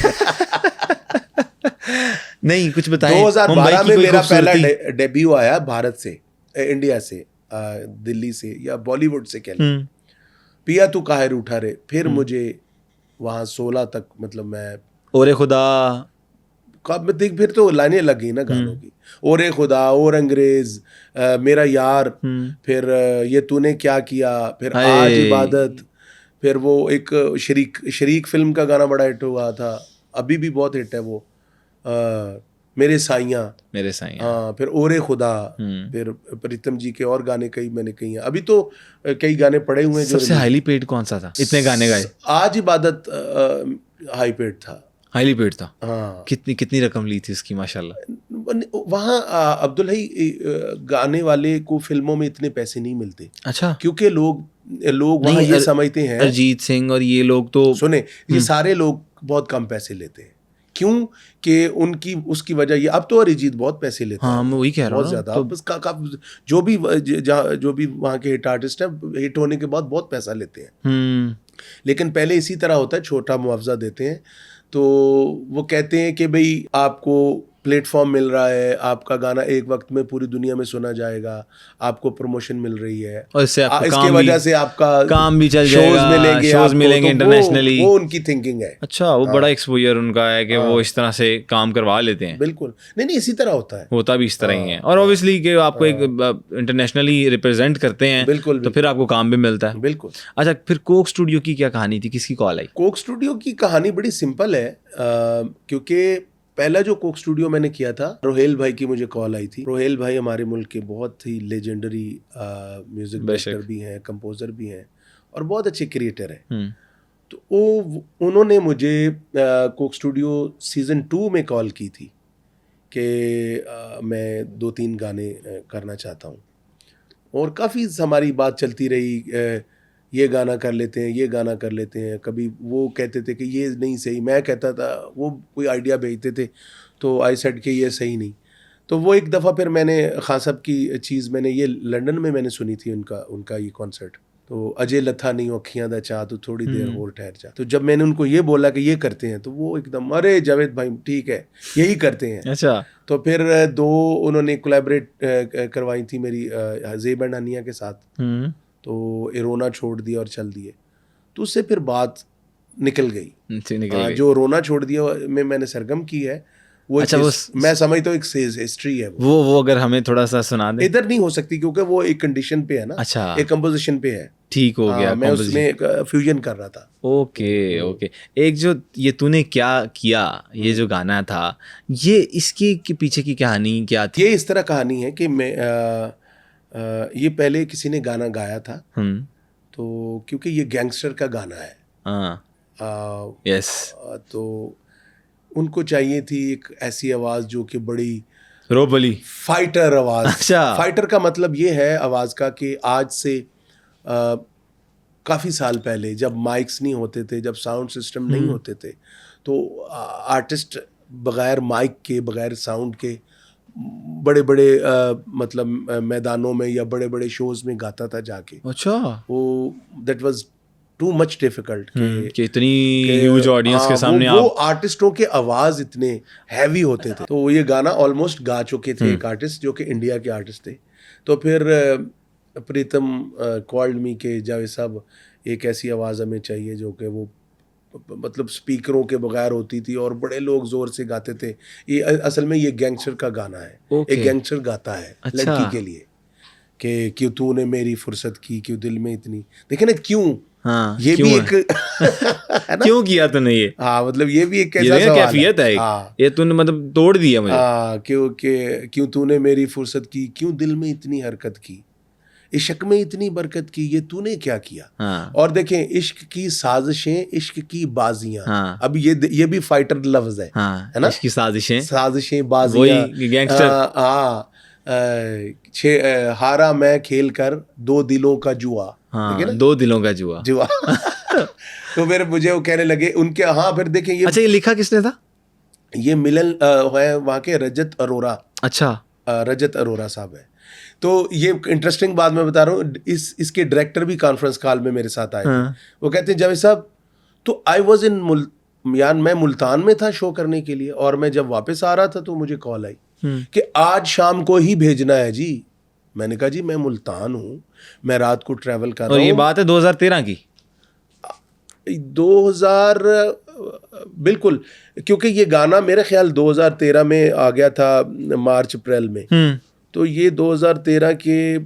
Speaker 1: नहीं, कुछ बताएं।
Speaker 2: 2012 में मेरा पहला डेब्यू आया भारत से, इंडिया से, दिल्ली से या बॉलीवुड से कह लें, पिया तू काहे रूठा रे। फिर मुझे वहाँ 16 तक, मतलब मैं
Speaker 1: ओरे खुदा,
Speaker 2: फिर तो लाइनें लग गई ना गानों की, ओरे खुदा, और अंग्रेज, मेरा यार, फिर ये तूने क्या किया, फिर आज इबादत, फिर वो एक शरीक फिल्म का गाना बड़ा हिट हुआ था, अभी भी बहुत हिट है वो, मेरे साइयां,
Speaker 1: मेरे साईं।
Speaker 2: हाँ, फिर ओरे खुदा, फिर प्रीतम जी के और गाने कई मैंने कई हैं। अभी तो कई गाने पड़े हुए हैं जो
Speaker 1: सबसे हाईली पेड कौन सा था, इतने गाने गाए?
Speaker 2: आज इबादत हाई पेड था।
Speaker 1: हाईली पेड था।
Speaker 2: हाँ,
Speaker 1: कितनी रकम ली थी उसकी माशाल्लाह?
Speaker 2: वहाँ अब्दुल भाई गाने वाले को फिल्मों में इतने पैसे नहीं मिलते,
Speaker 1: अच्छा।
Speaker 2: क्योंकि लोग वहाँ ये समझते हैं,
Speaker 1: अरिजीत सिंह और ये लोग तो
Speaker 2: सुने, ये सारे लोग बहुत कम पैसे लेते हैं। क्यों? कि उनकी उसकी वजह ये, अब तो अरिजीत बहुत पैसे लेता है।
Speaker 1: हाँ, मैं वही कह रहा हूँ
Speaker 2: बहुत ज्यादा।
Speaker 1: तो...
Speaker 2: अब जो भी वहाँ के हिट आर्टिस्ट हैं, हिट होने के बाद बहुत पैसा लेते हैं। लेकिन पहले इसी तरह होता है, छोटा मुआवजा देते हैं। तो वो कहते हैं कि भाई आपको प्लेटफॉर्म मिल रहा है, आपका गाना एक वक्त में पूरी दुनिया में सुना जाएगा, आपको प्रमोशन मिल रही है,
Speaker 1: और इससे आपका
Speaker 2: इसके वजह से आपका
Speaker 1: काम भी चल
Speaker 2: शोज
Speaker 1: जाएगा,
Speaker 2: मिलेंगे,
Speaker 1: शोज मिलेंगे इंटरनेशनली।
Speaker 2: वो उनकी थिंकिंग है।
Speaker 1: अच्छा, वो बड़ा एक्सपोजर उनका है कि वो इस तरह से काम करवा लेते हैं।
Speaker 2: बिल्कुल, नहीं इसी तरह होता है,
Speaker 1: होता भी इस तरह ही है। और ऑब्वियसली कि आपको एक इंटरनेशनली रिप्रेजेंट करते हैं,
Speaker 2: बिल्कुल,
Speaker 1: तो फिर आपको काम भी मिलता है।
Speaker 2: बिल्कुल।
Speaker 1: अच्छा, फिर कोक स्टूडियो की क्या कहानी थी, किसकी कॉल आई?
Speaker 2: कोक स्टूडियो की कहानी बड़ी सिंपल है, क्योंकि पहला जो कोक स्टूडियो मैंने किया था, रोहेल भाई की मुझे कॉल आई थी। रोहेल भाई हमारे मुल्क के बहुत ही लेजेंडरी म्यूजिक डायरेक्टर भी हैं, कंपोजर भी हैं, और बहुत अच्छे क्रिएटर हैं। तो उन्होंने मुझे कोक स्टूडियो सीजन 2 में कॉल की थी कि मैं 2-3 गाने करना चाहता हूँ, और काफ़ी हमारी बात चलती रही, ये गाना कर लेते हैं, ये गाना कर लेते हैं। कभी वो कहते थे कि ये नहीं सही, मैं कहता था, वो कोई आइडिया भेजते थे तो आई सेड कि ये सही नहीं। तो वो एक दफ़ा फिर मैंने खान साहब की चीज़ मैंने ये लंदन में मैंने सुनी थी, उनका ये कॉन्सर्ट। तो अजय लथा नहीं अखियां दा चाह, तो थोड़ी देर और ठहर जा। तो जब मैंने उनको ये बोला कि ये करते हैं, तो वो एकदम, अरे जावेद भाई ठीक है, यही करते हैं।
Speaker 1: अच्छा।
Speaker 2: तो फिर 2 उन्होंने कोलैबोरेट करवाई थी मेरी ज़ेब एंड हनिया के साथ। तो रोना छोड़ दिया और चल दिए, तो उससे फिर बात निकल गई। जो रोना छोड़ दिया में मैंने सरगम की है, वो
Speaker 1: अच्छा,
Speaker 2: मैं समझता हूँ एक हिस्ट्री है
Speaker 1: वो अगर हमें थोड़ा सा सुना दे।
Speaker 2: इधर नहीं हो सकती, क्योंकि वो एक कंडीशन पे है ना।
Speaker 1: अच्छा,
Speaker 2: एक कंपोजिशन पे है।
Speaker 1: ठीक हो गया।
Speaker 2: मैं उसमें फ्यूजन कर रहा था।
Speaker 1: ओके। एक जो ये तूने क्या किया, ये जो गाना था, ये इसके पीछे की कहानी क्या थी?
Speaker 2: ये इस तरह कहानी है कि मैं ये पहले किसी ने गाना गाया था, तो क्योंकि ये गैंगस्टर का गाना है,
Speaker 1: यस,
Speaker 2: तो उनको चाहिए थी एक ऐसी आवाज़ जो कि बड़ी
Speaker 1: रोबली
Speaker 2: फाइटर आवाज़।
Speaker 1: अच्छा। फाइटर
Speaker 2: का मतलब ये है आवाज़ का कि आज से काफ़ी साल पहले, जब माइक्स नहीं होते थे, जब साउंड सिस्टम नहीं होते थे, तो आर्टिस्ट बग़ैर माइक के, बग़ैर साउंड के बड़े बड़े मतलब मैदानों में या बड़े बड़े शोज़ में गाता था जाके।
Speaker 1: अच्छा।
Speaker 2: वो that was too much difficult
Speaker 1: कि इतनी ह्यूज ऑडियंस के सामने
Speaker 2: वो आर्टिस्टों के आवाज़ इतने हैवी होते थे। तो ये गाना ऑलमोस्ट गा चुके थे एक आर्टिस्ट जो कि इंडिया के आर्टिस्ट थे। तो फिर प्रीतम कॉल्ड मी के जावेद साहब, एक ऐसी आवाज़ हमें चाहिए जो कि वो मतलब स्पीकरों के बगैर होती थी और बड़े लोग जोर से गाते थे। ये असल में ये गैंगस्टर का गाना है। एक गैंगस्टर गाता है लड़की के लिए कि क्यों तूने मेरी फुर्सत की, क्यों दिल में इतनी, देखे ना क्यों।
Speaker 1: हाँ,
Speaker 2: ये भी एक
Speaker 1: है ना? क्यों किया तूने ये?
Speaker 2: हाँ, मतलब ये भी एक कैसा सवाल
Speaker 1: कैफियत है। हाँ, ये तूने मतलब तोड़ दिया मुझे।
Speaker 2: हाँ, क्यों तूने मेरी फुर्सत की, क्यों दिल में इतनी हरकत की, इश्क में इतनी बरकत की, ये तूने क्या किया।
Speaker 1: हाँ। और
Speaker 2: देखें, इश्क की साजिशें, इश्क की बाजियां। हाँ। अब ये भी फाइटर लफ्ज है।
Speaker 1: हाँ,
Speaker 2: है ना?
Speaker 1: इश्क की साजिशें
Speaker 2: बाजियां,
Speaker 1: वही गैंगस्टर।
Speaker 2: हाँ, हारा मैं खेल कर 2 दिलों का जुआ।
Speaker 1: हाँ, 2 दिलों का जुआ।
Speaker 2: तो फिर मुझे वो कहने लगे उनके, हाँ फिर देखें ये।
Speaker 1: अच्छा, ये लिखा किसने था?
Speaker 2: ये मिलन है वहाँ के रजत अरोरा। अच्छा, रजत अरोरा साहब है। तो ये इंटरेस्टिंग बात मैं बता रहा हूँ, इसके डायरेक्टर भी कॉन्फ्रेंस कॉल में मेरे साथ आए थे। वो कहते हैं जावेद साहब, तो आई वॉज इन मैं मुल्तान में था शो करने के लिए, और मैं जब वापस आ रहा था तो मुझे कॉल आई कि आज शाम को ही भेजना है जी। मैंने कहा जी मैं मुल्तान हूँ, मैं रात को ट्रैवल कर रहा हूँ।
Speaker 1: ये बात है 2013 की?
Speaker 2: 2000 बिल्कुल, क्योंकि ये गाना मेरे ख्याल 2013 में आ गया था, मार्च अप्रैल में। तो ये 2013 के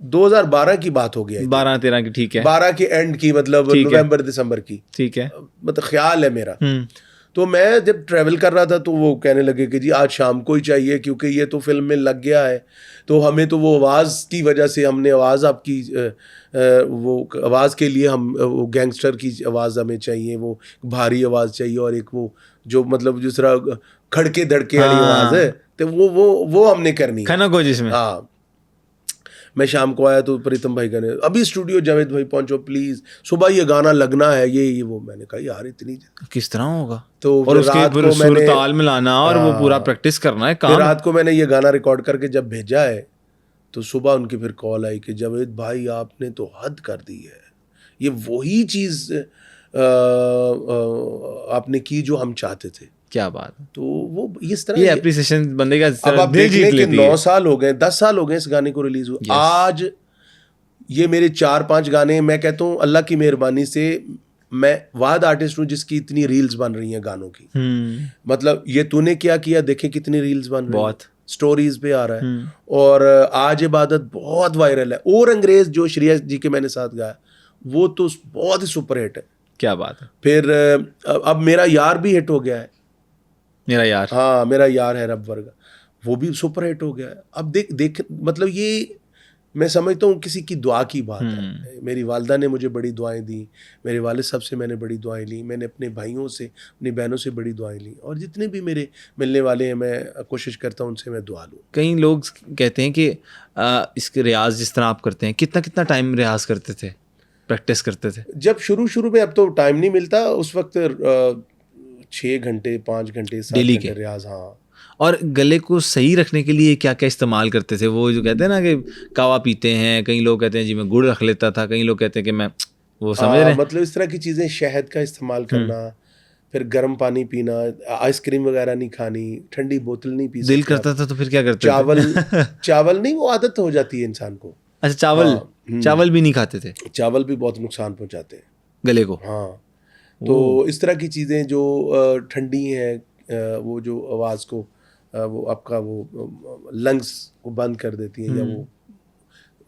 Speaker 2: 2012 की बात हो गया।
Speaker 1: 12-13 की, ठीक है।
Speaker 2: 12 के एंड की, मतलब नवंबर दिसंबर की,
Speaker 1: ठीक है,
Speaker 2: मतलब ख्याल है मेरा। तो मैं जब ट्रैवल कर रहा था तो वो कहने लगे कि जी आज शाम को ही चाहिए क्योंकि ये तो फिल्म में लग गया है, तो हमें तो वो आवाज़ की वजह से हमने आवाज़ आपकी वो आवाज़ के लिए हम वो गैंगस्टर की आवाज़ हमें चाहिए, वो भारी आवाज़ चाहिए और एक वो जो मतलब जिस तरह खड़के धड़के वाली आवाज़ है, तो वो हमने करनी है।
Speaker 1: खनक हो जिसमें।
Speaker 2: हाँ, मैं शाम को आया तो प्रीतम भाई कहने अभी स्टूडियो जावेद भाई पहुंचो प्लीज, सुबह ये गाना लगना है, ये वो। मैंने कहा यार इतनी
Speaker 1: किस तरह होगा,
Speaker 2: तो
Speaker 1: और
Speaker 2: फिर
Speaker 1: उसके
Speaker 2: रात
Speaker 1: पूरे
Speaker 2: को
Speaker 1: सुर
Speaker 2: मैंने
Speaker 1: ताल मिलाना और वो पूरा प्रैक्टिस करना है
Speaker 2: फिर
Speaker 1: काम।
Speaker 2: रात को मैंने ये गाना रिकॉर्ड करके जब भेजा है तो सुबह उनकी फिर कॉल आई कि जावेद भाई आपने तो हद कर दी है, ये वही चीज़ आपने की जो हम चाहते थे।
Speaker 1: क्या बात है।
Speaker 2: तो वो इस तरह
Speaker 1: ये एप्रिसिएशन बंदे का
Speaker 2: अब आप
Speaker 1: दिल
Speaker 2: देख
Speaker 1: जीत
Speaker 2: लें कि
Speaker 1: लेती है।
Speaker 2: 9 साल हो गए, 10 साल हो गए इस गाने को रिलीज हुए।
Speaker 1: Yes.
Speaker 2: आज ये मेरे 4-5 गाने, मैं कहता हूँ अल्लाह की मेहरबानी से मैं वाद आर्टिस्ट हूँ जिसकी इतनी रील्स बन रही हैं गानों की। मतलब ये तूने क्या किया देखें कितनी रील्स बन रही हैं,
Speaker 1: बहुत
Speaker 2: स्टोरीज पे आ रहा है। और आज इबादत बहुत वायरल है, और अंग्रेज जो श्रेया जी के मैंने साथ गाया वो तो बहुत ही सुपर हिट है।
Speaker 1: क्या बात है।
Speaker 2: फिर अब मेरा यार भी हिट हो गया है,
Speaker 1: मेरा यार,
Speaker 2: हाँ मेरा यार है रब वर्गा, वो भी सुपर हिट हो गया है। अब देख मतलब ये मैं समझता हूँ किसी की दुआ की बात है। मेरी वालदा ने मुझे बड़ी दुआएं दी, मेरे वालिद साहब से मैंने बड़ी दुआएं ली, मैंने अपने भाइयों से अपनी बहनों से बड़ी दुआएं ली, और जितने भी मेरे मिलने वाले हैं मैं कोशिश करता हूँ उनसे मैं दुआ लूँ।
Speaker 1: कई लोग कहते हैं कि इसके रियाज जिस तरह आप करते हैं, कितना कितना टाइम रियाज करते थे, प्रैक्टिस करते थे?
Speaker 2: जब शुरू में, अब तो टाइम नहीं मिलता, उस वक्त 6 घंटे 5 घंटे 7
Speaker 1: डेली
Speaker 2: घंटे
Speaker 1: के?
Speaker 2: रियाज। हाँ,
Speaker 1: और गले को सही रखने के लिए क्या क्या इस्तेमाल करते थे? वो जो कहते हैं ना कि कावा पीते हैं, कई लोग कहते हैं जी मैं गुड़ रख लेता था, कई लोग कहते हैं कि मैं वो समझ रहे हैं।
Speaker 2: मतलब इस तरह की चीज़ें, शहद का इस्तेमाल करना, फिर गर्म पानी पीना, आइसक्रीम वगैरह नहीं खानी, ठंडी बोतल नहीं पी
Speaker 1: दिल
Speaker 2: सकते
Speaker 1: करता
Speaker 2: आप।
Speaker 1: था तो फिर क्या करते थे?
Speaker 2: चावल नहीं, वो आदत हो जाती है इंसान को।
Speaker 1: अच्छा, चावल, चावल भी नहीं खाते थे?
Speaker 2: चावल भी बहुत नुकसान पहुंचाते हैं
Speaker 1: गले को?
Speaker 2: हाँ, तो इस तरह की चीज़ें जो ठंडी हैं, वो जो आवाज़ को वो आपका वो लंग्स को बंद कर देती हैं, या वो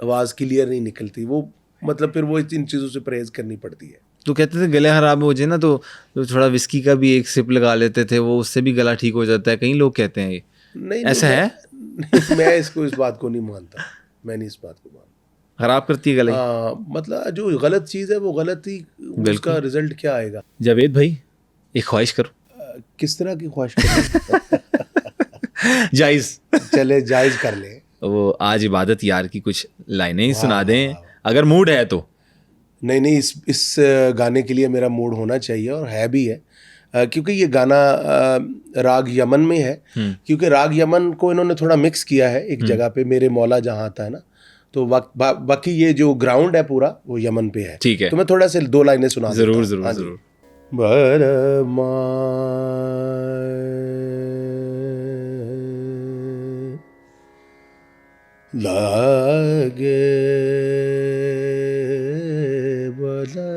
Speaker 2: आवाज़ क्लियर नहीं निकलती, वो मतलब फिर वो इन चीज़ों से परहेज करनी पड़ती है।
Speaker 1: तो कहते थे गले खराब हो जाए ना तो थोड़ा विस्की का भी एक सिप लगा लेते थे, वो उससे भी गला ठीक हो जाता है, कई लोग कहते हैं। ये
Speaker 2: नहीं
Speaker 1: ऐसा है?
Speaker 2: मैं इस बात को नहीं मानता, मैं नहीं इस बात को मानता।
Speaker 1: खराब करती है गले?
Speaker 2: मतलब जो गलत चीज़ है वो गलत ही, उसका रिजल्ट क्या आएगा।
Speaker 1: जावेद भाई एक ख्वाहिश करो।
Speaker 2: किस तरह की ख्वाहिश करें?
Speaker 1: जायज़
Speaker 2: चले जायज़ कर ले।
Speaker 1: वो आज इबादत यार की कुछ लाइनें ही सुना दें अगर मूड है तो।
Speaker 2: नहीं, इस गाने के लिए मेरा मूड होना चाहिए, और है भी है, क्योंकि ये गाना राग यमन में है। क्योंकि राग यमन को इन्होंने थोड़ा मिक्स किया है एक जगह पे, मेरे मौला जहाँ आता है ना, तो बाकी ये जो ग्राउंड है पूरा वो यमन पे है।
Speaker 1: ठीक है,
Speaker 2: तो मैं थोड़ा से 2 लाइनें सुना देता हूं।
Speaker 1: जरूर।
Speaker 2: लागे बला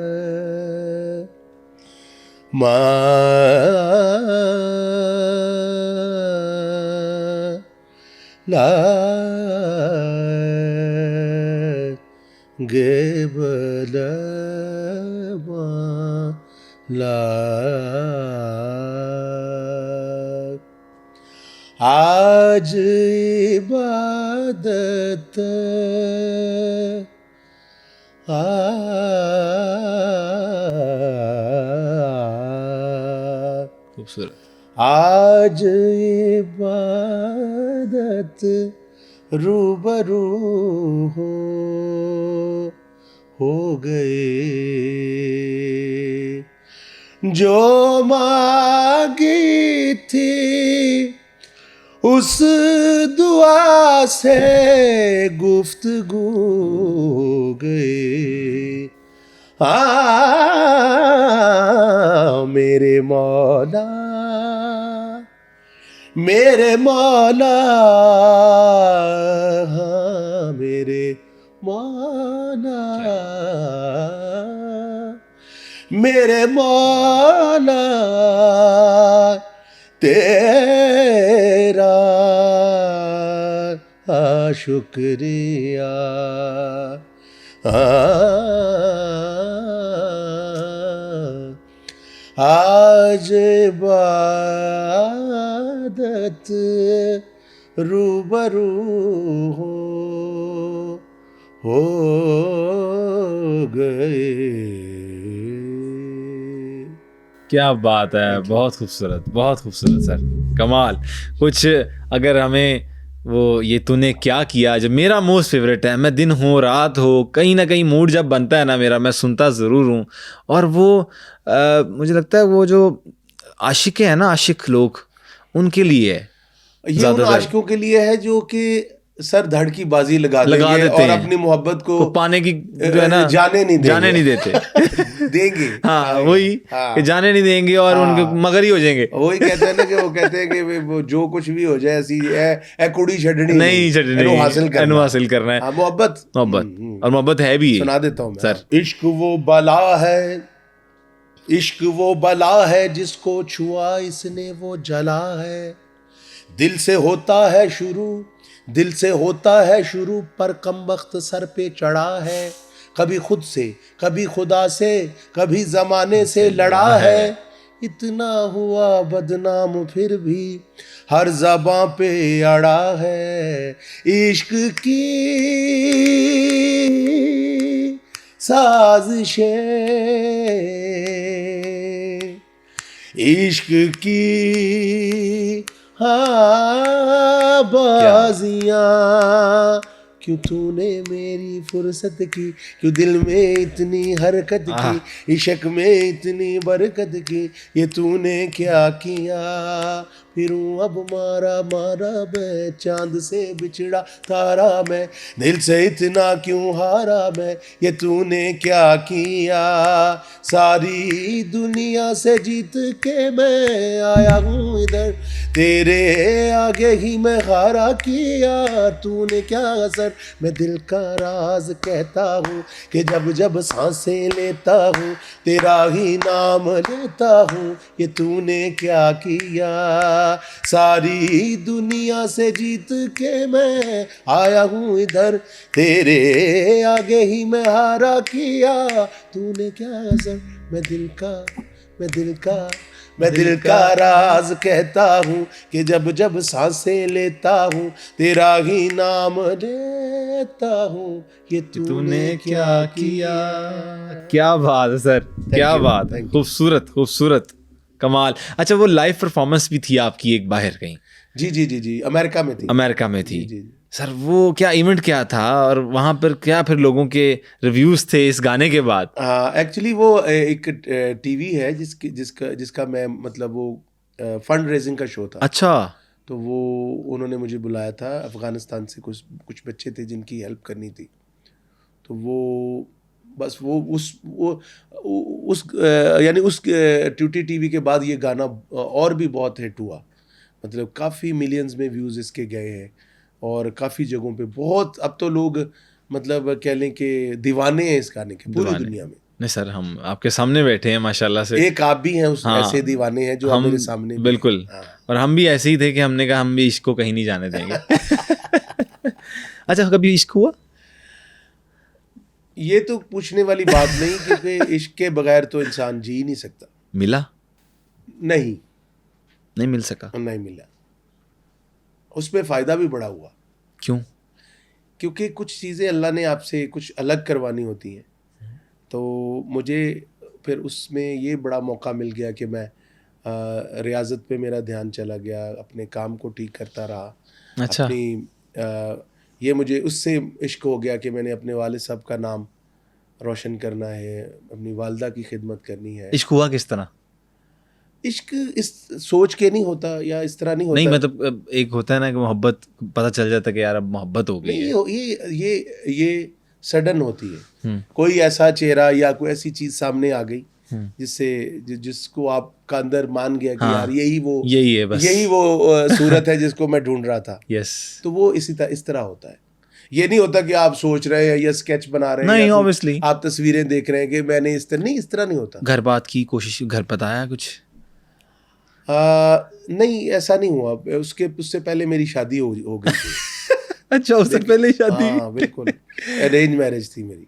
Speaker 2: लागे बला आज इबादत
Speaker 1: खूबसूरत।
Speaker 2: आज इबादत रूबरू हो गए, जो मांगी थी उस दुआ से गुफ्तगू गए। मेरे मौला, मेरे मौला, मेरे मौला, मेरे मौला, तेरा शुक्रिया। आज इबादत रूबरू हो गए।
Speaker 1: क्या बात है, बहुत खूबसूरत, बहुत खूबसूरत सर, कमाल। कुछ अगर हमें वो ये तूने क्या किया, जो मेरा मोस्ट फेवरेट है, मैं दिन हो रात हो कहीं ना कहीं मूड जब बनता है ना मेरा, मैं सुनता ज़रूर हूँ। और वो मुझे लगता है वो जो आशिक है ना, आशिक लोग, उनके लिए है
Speaker 2: ये उन
Speaker 1: ज़्यादातर,
Speaker 2: आशिकों के लिए है जो कि सर धड़ की बाजी लगा
Speaker 1: लगा
Speaker 2: देंगे
Speaker 1: देते
Speaker 2: और
Speaker 1: हैं
Speaker 2: अपनी मोहब्बत को
Speaker 1: पाने की जो है ना,
Speaker 2: जाने नहीं
Speaker 1: जाने नहीं
Speaker 2: देंगे।
Speaker 1: देते।
Speaker 2: देंगे।
Speaker 1: हाँ वही,
Speaker 2: हाँ
Speaker 1: कि जाने नहीं देंगे और उनके
Speaker 2: हाँ।
Speaker 1: मगर ही हो जाएंगे।
Speaker 2: वही कहते हैं ना कि वो कहते हैं कि वो जो कुछ भी हो जाए ऐसी ए कुड़ी छड़नी
Speaker 1: नहीं छड़नी,
Speaker 2: एनु हासिल
Speaker 1: एनु
Speaker 2: करना
Speaker 1: हासिल करना है।
Speaker 2: हाँ मोहब्बत।
Speaker 1: मोहब्बत, और मोहब्बत है भी ये।
Speaker 2: सुना देता हूँ मैं
Speaker 1: सर।
Speaker 2: इश्क वो बला है, इश्क वो बला है जिसको छुआ इसने वो जला है। दिल से होता है शुरू, दिल से होता है शुरू, पर कम वक्त सर पे चढ़ा है। कभी खुद से, कभी खुदा से, कभी जमाने से लड़ा है। इतना हुआ बदनाम फिर भी हर ज़बां पे अड़ा है। इश्क की साजिशें, इश्क की हाँ बाजियां, क्यों तूने मेरी फुर्सत की, क्यों दिल में इतनी हरकत की, इश्क में इतनी बरकत की, ये तूने क्या किया। फिरूं अब मारा मारा मैं, चांद से बिछड़ा तारा मैं, दिल से इतना क्यों हारा मैं, ये तूने क्या किया। सारी दुनिया से जीत के मैं आया हूँ इधर, तेरे आगे ही मैं हारा किया। तूने क्या असर, मैं दिल का राज कहता हूँ कि जब जब सांसें लेता हूँ तेरा ही नाम लेता हूँ, ये तूने क्या किया। सारी दुनिया से जीत के मैं आया हूँ इधर, तेरे आगे ही मैं हारा किया। तूने क्या असर, मैं दिल का राज कहता हूँ कि जब जब सांसें लेता हूँ तेरा ही नाम लेता हूँ, ये तूने क्या किया।
Speaker 1: क्या बात है सर, क्या बात है, खूबसूरत खूबसूरत, कमाल। अच्छा, वो लाइव परफॉर्मेंस भी थी आपकी एक बाहर कहीं?
Speaker 2: जी अमेरिका में थी।
Speaker 1: अमेरिका में थी।
Speaker 2: जी।
Speaker 1: सर वो क्या इवेंट क्या था, और वहाँ पर क्या फिर लोगों के रिव्यूज थे इस गाने के बाद?
Speaker 2: एक्चुअली वो एक टीवी है जिसका मैं मतलब वो फंड रेजिंग का शो था।
Speaker 1: अच्छा।
Speaker 2: तो वो उन्होंने मुझे बुलाया था, अफगानिस्तान से कुछ बच्चे थे जिनकी हेल्प करनी थी। तो वो बस वो उस यानी उस ट्यूटी टीवी के बाद ये गाना और भी बहुत हिट हुआ, मतलब काफ़ी मिलियंस में व्यूज़ इसके गए हैं और काफ़ी जगहों पे बहुत, अब तो लोग मतलब कह लें कि दीवाने हैं इस गाने के पूरी दुनिया में।
Speaker 1: नहीं सर, हम आपके सामने बैठे हैं माशाल्लाह से।
Speaker 2: एक आप भी हैं उस ऐसे दीवाने हैं जो आप मेरे सामने भी
Speaker 1: बिल्कुल।
Speaker 2: हाँ।
Speaker 1: और हम भी ऐसे ही थे कि हमने कहा हम भी इश्क को कहीं नहीं जाने देंगे। अच्छा, कभी इश्क हुआ?
Speaker 2: ये तो पूछने वाली बात नहीं, क्योंकि इश्क के बगैर तो इंसान जी नहीं सकता।
Speaker 1: मिला?
Speaker 2: नहीं
Speaker 1: मिल सका।
Speaker 2: नहीं मिला। उसमें फ़ायदा भी बड़ा हुआ।
Speaker 1: क्यों?
Speaker 2: क्योंकि कुछ चीज़ें अल्लाह ने आपसे कुछ अलग करवानी होती हैं। तो मुझे फिर उसमें ये बड़ा मौका मिल गया कि मैं रियाजत पे मेरा ध्यान चला गया, अपने काम को ठीक करता रहा।
Speaker 1: अच्छा।
Speaker 2: अपनी ये मुझे उससे इश्क हो गया कि मैंने अपने वालिद साहब का नाम रोशन करना है, अपनी वालदा की खिदमत करनी है।
Speaker 1: इश्क हुआ किस तरह?
Speaker 2: इश्क इस सोच के नहीं होता या इस तरह नहीं होता।
Speaker 1: नहीं मतलब एक होता है ना कि मोहब्बत, पता चल जाता है कि यार अब मोहब्बत हो गई है।
Speaker 2: नहीं, ये सडन होती है। कोई ऐसा चेहरा या कोई ऐसी चीज सामने आ गई जिसको आपका अंदर मान गया कि यार यही है बस, यही वो सूरत है जिसको मैं ढूंढ रहा था।
Speaker 1: यस।
Speaker 2: तो वो इस तरह होता है। ये नहीं होता कि आप सोच रहे हैं या स्केच बना रहे हैं,
Speaker 1: नहीं,
Speaker 2: या
Speaker 1: ऑब्वियसली
Speaker 2: आप तस्वीरें देख रहे हैं कि मैंने इस तरह नहीं होता।
Speaker 1: घर बात की कोशिश, घर बताया कुछ?
Speaker 2: नहीं, ऐसा नहीं हुआ। उससे पहले मेरी शादी हो गई थी।
Speaker 1: अच्छा, उससे पहले शादी?
Speaker 2: हाँ बिल्कुल, अरेंज मैरिज थी मेरी।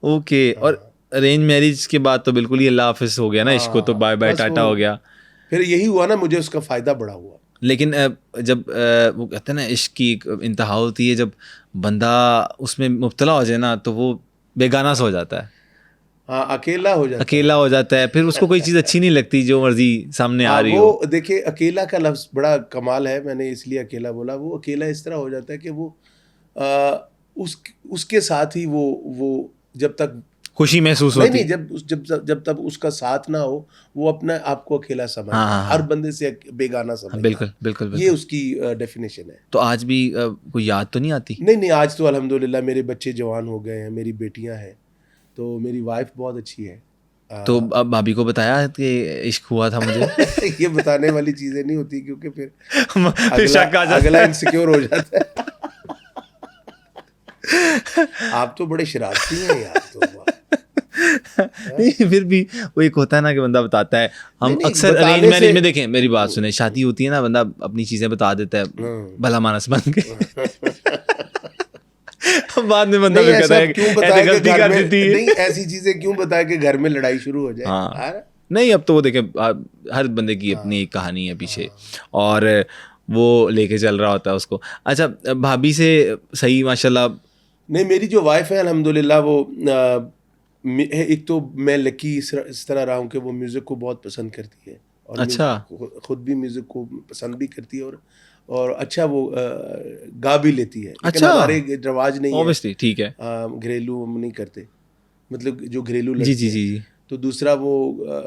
Speaker 1: ओके। और अरेंज मैरिज के बाद तो बिल्कुल ही अल्लाह हाफिज हो गया ना, इश्क को तो बाय बाय टाटा हो गया।
Speaker 2: फिर यही हुआ ना, मुझे उसका फ़ायदा बड़ा हुआ।
Speaker 1: लेकिन जब वो कहते हैं ना इश्क की एक इंतहा होती है, जब बंदा उसमें मुब्तला हो जाए ना तो वो बेगाना सा हो जाता है,
Speaker 2: हाँ, अकेला हो जाता है।
Speaker 1: अकेला हो जाता है, फिर उसको कोई चीज़ अच्छी नहीं लगती जो मर्जी सामने आ
Speaker 2: हाँ,
Speaker 1: रही हो।
Speaker 2: वो देखिए अकेला का लफ्ज़ बड़ा कमाल है, मैंने इसलिए अकेला बोला। वो अकेला इस तरह हो जाता है कि वो उसके साथ ही वो जब तक
Speaker 1: खुशी महसूस
Speaker 2: नहीं
Speaker 1: होती।
Speaker 2: नहीं जब तक उसका साथ ना हो, वो अपने आप को अकेला समझता
Speaker 1: हाँ,
Speaker 2: है,
Speaker 1: हाँ,
Speaker 2: हर
Speaker 1: हाँ।
Speaker 2: बंदे से बेगाना
Speaker 1: हाँ,
Speaker 2: समझता
Speaker 1: बिल्कुल
Speaker 2: है।
Speaker 1: बिल्कुल
Speaker 2: ये
Speaker 1: बिल्कुल।
Speaker 2: उसकी डेफिनेशन है।
Speaker 1: तो आज भी कोई याद तो नहीं आती?
Speaker 2: नहीं नहीं, आज तो अल्हम्दुलिल्लाह मेरे बच्चे जवान हो गए हैं, मेरी बेटियां हैं, तो मेरी वाइफ बहुत अच्छी है।
Speaker 1: तो अब भाभी को बताया कि इश्क हुआ था मुझे?
Speaker 2: ये बताने वाली चीजें नहीं होती, क्योंकि फिर
Speaker 1: फिर शक आ जाता
Speaker 2: अगला
Speaker 1: है।
Speaker 2: इनसिक्योर हो जाता है। आप तो बड़े शरारती हैं यार, तो वाह।
Speaker 1: नहीं, फिर भी वो एक होता है ना कि बंदा बताता है। हम
Speaker 2: नहीं, नहीं,
Speaker 1: अक्सर अरेंज
Speaker 2: बताने
Speaker 1: मैरिज
Speaker 2: से
Speaker 1: में देखें, मेरी बात सुने, शादी होती है ना, बंदा अपनी चीजें बता देता है भला मानस बन के। बाद में बंदा
Speaker 2: नहीं,
Speaker 1: फिर कहता
Speaker 2: ऐसा
Speaker 1: है
Speaker 2: क्यों
Speaker 1: ऐसे
Speaker 2: बताया कि
Speaker 1: गलती
Speaker 2: घर
Speaker 1: कर
Speaker 2: में,
Speaker 1: देती
Speaker 2: नहीं
Speaker 1: है।
Speaker 2: ऐसी चीजें क्यों बताया कि घर में लड़ाई शुरू हो जाए।
Speaker 1: हाँ,
Speaker 2: यार,
Speaker 1: नहीं अब तो वो देखें हर बंदे की अपनी एक कहानी है पीछे, और वो लेके चल रहा होता है उसको। अच्छा, भाभी से सही माशाल्लाह।
Speaker 2: नहीं, मेरी जो वाइफ है अल्हम्दुलिल्लाह, वो एक तो मैं लकी इस तरह रहा हूँ कि वो म्यूज़िक को बहुत पसंद करती है, और
Speaker 1: अच्छा।
Speaker 2: खुद भी म्यूज़िक को पसंद भी करती है, और अच्छा वो गा भी लेती है। लेकिन
Speaker 1: अच्छा,
Speaker 2: हमारे रिवाज नहीं है,
Speaker 1: ऑब्वियसली ठीक है।
Speaker 2: घरेलू हम नहीं करते, मतलब जो घरेलू
Speaker 1: जी
Speaker 2: लड़के
Speaker 1: जी जी
Speaker 2: हैं।
Speaker 1: जी।
Speaker 2: तो दूसरा वो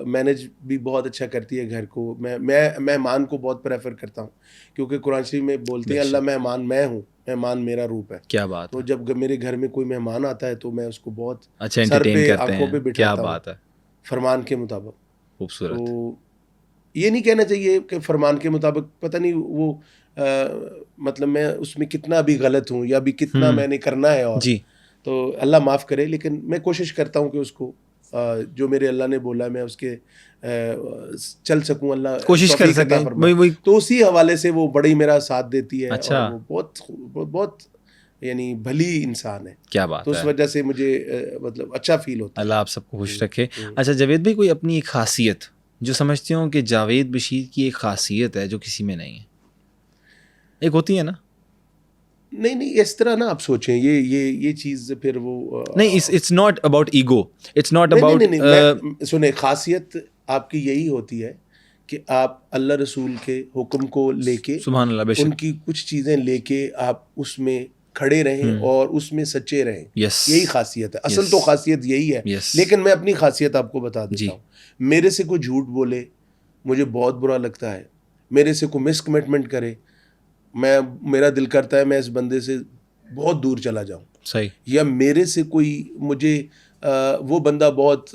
Speaker 2: मैनेज भी बहुत अच्छा करती है घर को। मैं मेहमान को बहुत प्रेफर करता हूँ, क्योंकि कुरान शरीफ में बोलते हैं अल्लाह मेहमान मैं हूँ, मेहमान मेरा रूप है।
Speaker 1: क्या बात
Speaker 2: तो
Speaker 1: है,
Speaker 2: जब मेरे घर में कोई मेहमान आता है तो मैं उसको बहुत
Speaker 1: अच्छा
Speaker 2: सर
Speaker 1: एंटरटेन
Speaker 2: पे
Speaker 1: करते
Speaker 2: आंखों पे
Speaker 1: हैं, क्या
Speaker 2: बिठाता हूँ,
Speaker 1: बात है,
Speaker 2: फरमान के मुताबिक।
Speaker 1: खूबसूरत।
Speaker 2: तो ये नहीं कहना चाहिए कि फरमान के मुताबिक, पता नहीं वो मतलब मैं उसमें कितना भी गलत हूँ, या भी कितना मैंने करना है, और
Speaker 1: जी,
Speaker 2: तो अल्लाह माफ़ करे, लेकिन मैं कोशिश करता हूँ कि उसको जो मेरे अल्लाह ने बोला मैं उसके चल सकूँ, अल्लाह
Speaker 1: कोशिश कर
Speaker 2: तौफीक अता
Speaker 1: सकें,
Speaker 2: फरमाए।
Speaker 1: वही
Speaker 2: तो उसी हवाले से वो बड़ी मेरा साथ देती है,
Speaker 1: अच्छा,
Speaker 2: और वो बहुत यानी भली इंसान है।
Speaker 1: क्या
Speaker 2: तो
Speaker 1: बात
Speaker 2: उस
Speaker 1: है।
Speaker 2: वजह से मुझे मतलब अच्छा फील होता है।
Speaker 1: अल्लाह आप सबको खुश रखे। अच्छा जावेद भाई, कोई अपनी एक खासियत जो समझते हो कि जावेद बशीर की एक खासियत है जो किसी में नहीं है? एक होती है ना।
Speaker 2: नहीं नहीं, इस तरह ना आप सोचें, ये चीज़ फिर वो
Speaker 1: नहीं, it's not about ego, it's not
Speaker 2: नहीं नहीं
Speaker 1: अबाउट।
Speaker 2: नहीं नहीं, मैं सुने, खासियत आपकी यही होती है कि आप अल्लाह रसूल के हुक्म को लेके,
Speaker 1: सुभान अल्लाह, बेशक।
Speaker 2: उनकी कुछ चीज़ें लेके आप उसमें खड़े रहें और उसमें सच्चे रहें।
Speaker 1: यस,
Speaker 2: यही खासियत है, असल
Speaker 1: यस,
Speaker 2: तो खासियत यही है।
Speaker 1: यस।
Speaker 2: लेकिन मैं अपनी खासियत आपको बता
Speaker 1: जी,
Speaker 2: देता हूँ। मेरे से कोई झूठ बोले, मुझे बहुत बुरा लगता है। मेरे से कोई मिसकमिटमेंट करे, मेरा दिल करता है मैं इस बंदे से बहुत दूर चला जाऊँ।
Speaker 1: सही।
Speaker 2: या मेरे से कोई मुझे वो बंदा बहुत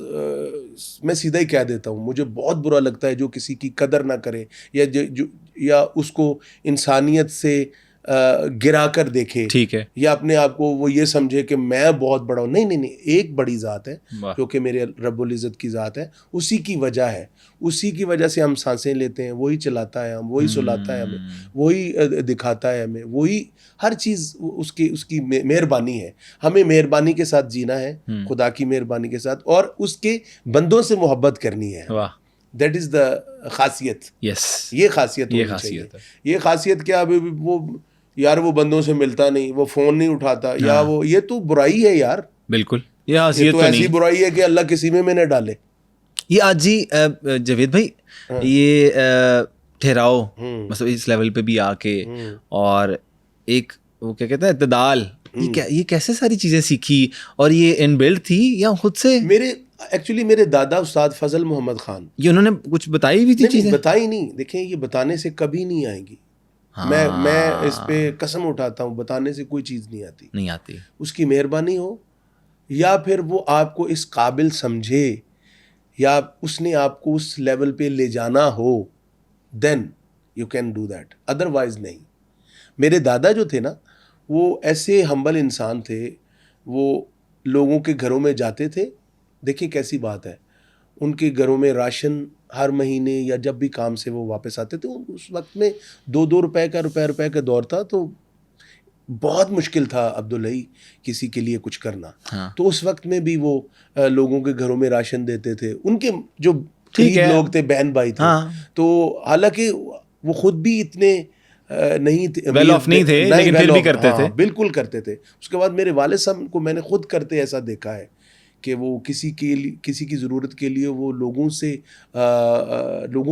Speaker 2: मैं सीधा ही कह देता हूँ, मुझे बहुत बुरा लगता है जो किसी की कदर ना करे, या उसको इंसानियत से गिरा कर देखे,
Speaker 1: ठीक है।
Speaker 2: या अपने आप को वो ये समझे कि मैं बहुत बड़ा हूँ। नहीं नहीं नहीं, एक बड़ी ज़ात है
Speaker 1: वाह।
Speaker 2: जो कि मेरे रब्बुल इज़्ज़त की ज़ात है, उसी की वजह है, उसी की वजह से हम सांसें लेते हैं, वही चलाता है, हम वही सुलाता है हमें, वही दिखाता है हमें, वही हर चीज़ उसकी मेहरबानी है। हमें मेहरबानी के साथ जीना है, खुदा की मेहरबानी के साथ, और उसके बंदों से मोहब्बत करनी है।
Speaker 1: वाह।
Speaker 2: दैट इज़ द खासियत।
Speaker 1: यस,
Speaker 2: ये खासियत
Speaker 1: ये
Speaker 2: होनी
Speaker 1: खासियत
Speaker 2: चाहिए।
Speaker 1: है।
Speaker 2: ये खासियत क्या, अभी वो यार वो बंदों से मिलता नहीं, वो फ़ोन नहीं उठाता, या वो, ये तो बुराई है यार।
Speaker 1: बिल्कुल, ये
Speaker 2: ये
Speaker 1: खासियत
Speaker 2: तो
Speaker 1: तो
Speaker 2: ऐसी
Speaker 1: नहीं।
Speaker 2: बुराई है कि अल्लाह किसी में न डाले।
Speaker 1: ये आज जी जावेद भाई, ये ठहराओ, मतलब इस लेवल पे भी आके, और एक वो क्या कहते हैं इत्तेदाल, ये कैसे सारी चीज़ें सीखी, और ये इनबिल्ट थी या खुद से?
Speaker 2: एक्चुअली मेरे दादा उस्ताद फजल मोहम्मद खान,
Speaker 1: ये उन्होंने कुछ बताई भी थी
Speaker 2: नहीं
Speaker 1: चीज़ें?
Speaker 2: बताई नहीं। देखें, ये बताने से कभी नहीं आएंगी। मैं इस पे कसम उठाता हूँ, बताने से कोई चीज़ नहीं आती।
Speaker 1: नहीं आती।
Speaker 2: उसकी मेहरबानी हो, या फिर वो आपको इस काबिल समझे, या उसने आपको उस लेवल पे ले जाना हो, then you can do that, otherwise नहीं। मेरे दादा जो थे ना, वो ऐसे हम्बल इंसान थे, वो लोगों के घरों में जाते थे। देखिए कैसी बात है, उनके घरों में राशन हर महीने या जब भी काम से वो वापस आते थे, उस वक्त में 2-2 रुपए का दौर था, तो बहुत मुश्किल था अब्दुल्लाई किसी के लिए कुछ करना।
Speaker 1: हाँ।
Speaker 2: तो उस वक्त में भी वो लोगों के घरों में राशन देते थे। उनके जो
Speaker 1: ठीक है,
Speaker 2: लोग थे, बहन भाई थे।
Speaker 1: हाँ।
Speaker 2: तो हालांकि वो खुद भी इतने नहीं थे,
Speaker 1: वेल ऑफ नहीं थे, लेकिन फिर भी करते थे।
Speaker 2: बिल्कुल करते थे। उसके बाद मेरे वालिद साहब को मैंने खुद करते ऐसा देखा है कि वो किसी की ज़रूरत के लिए वो लोगों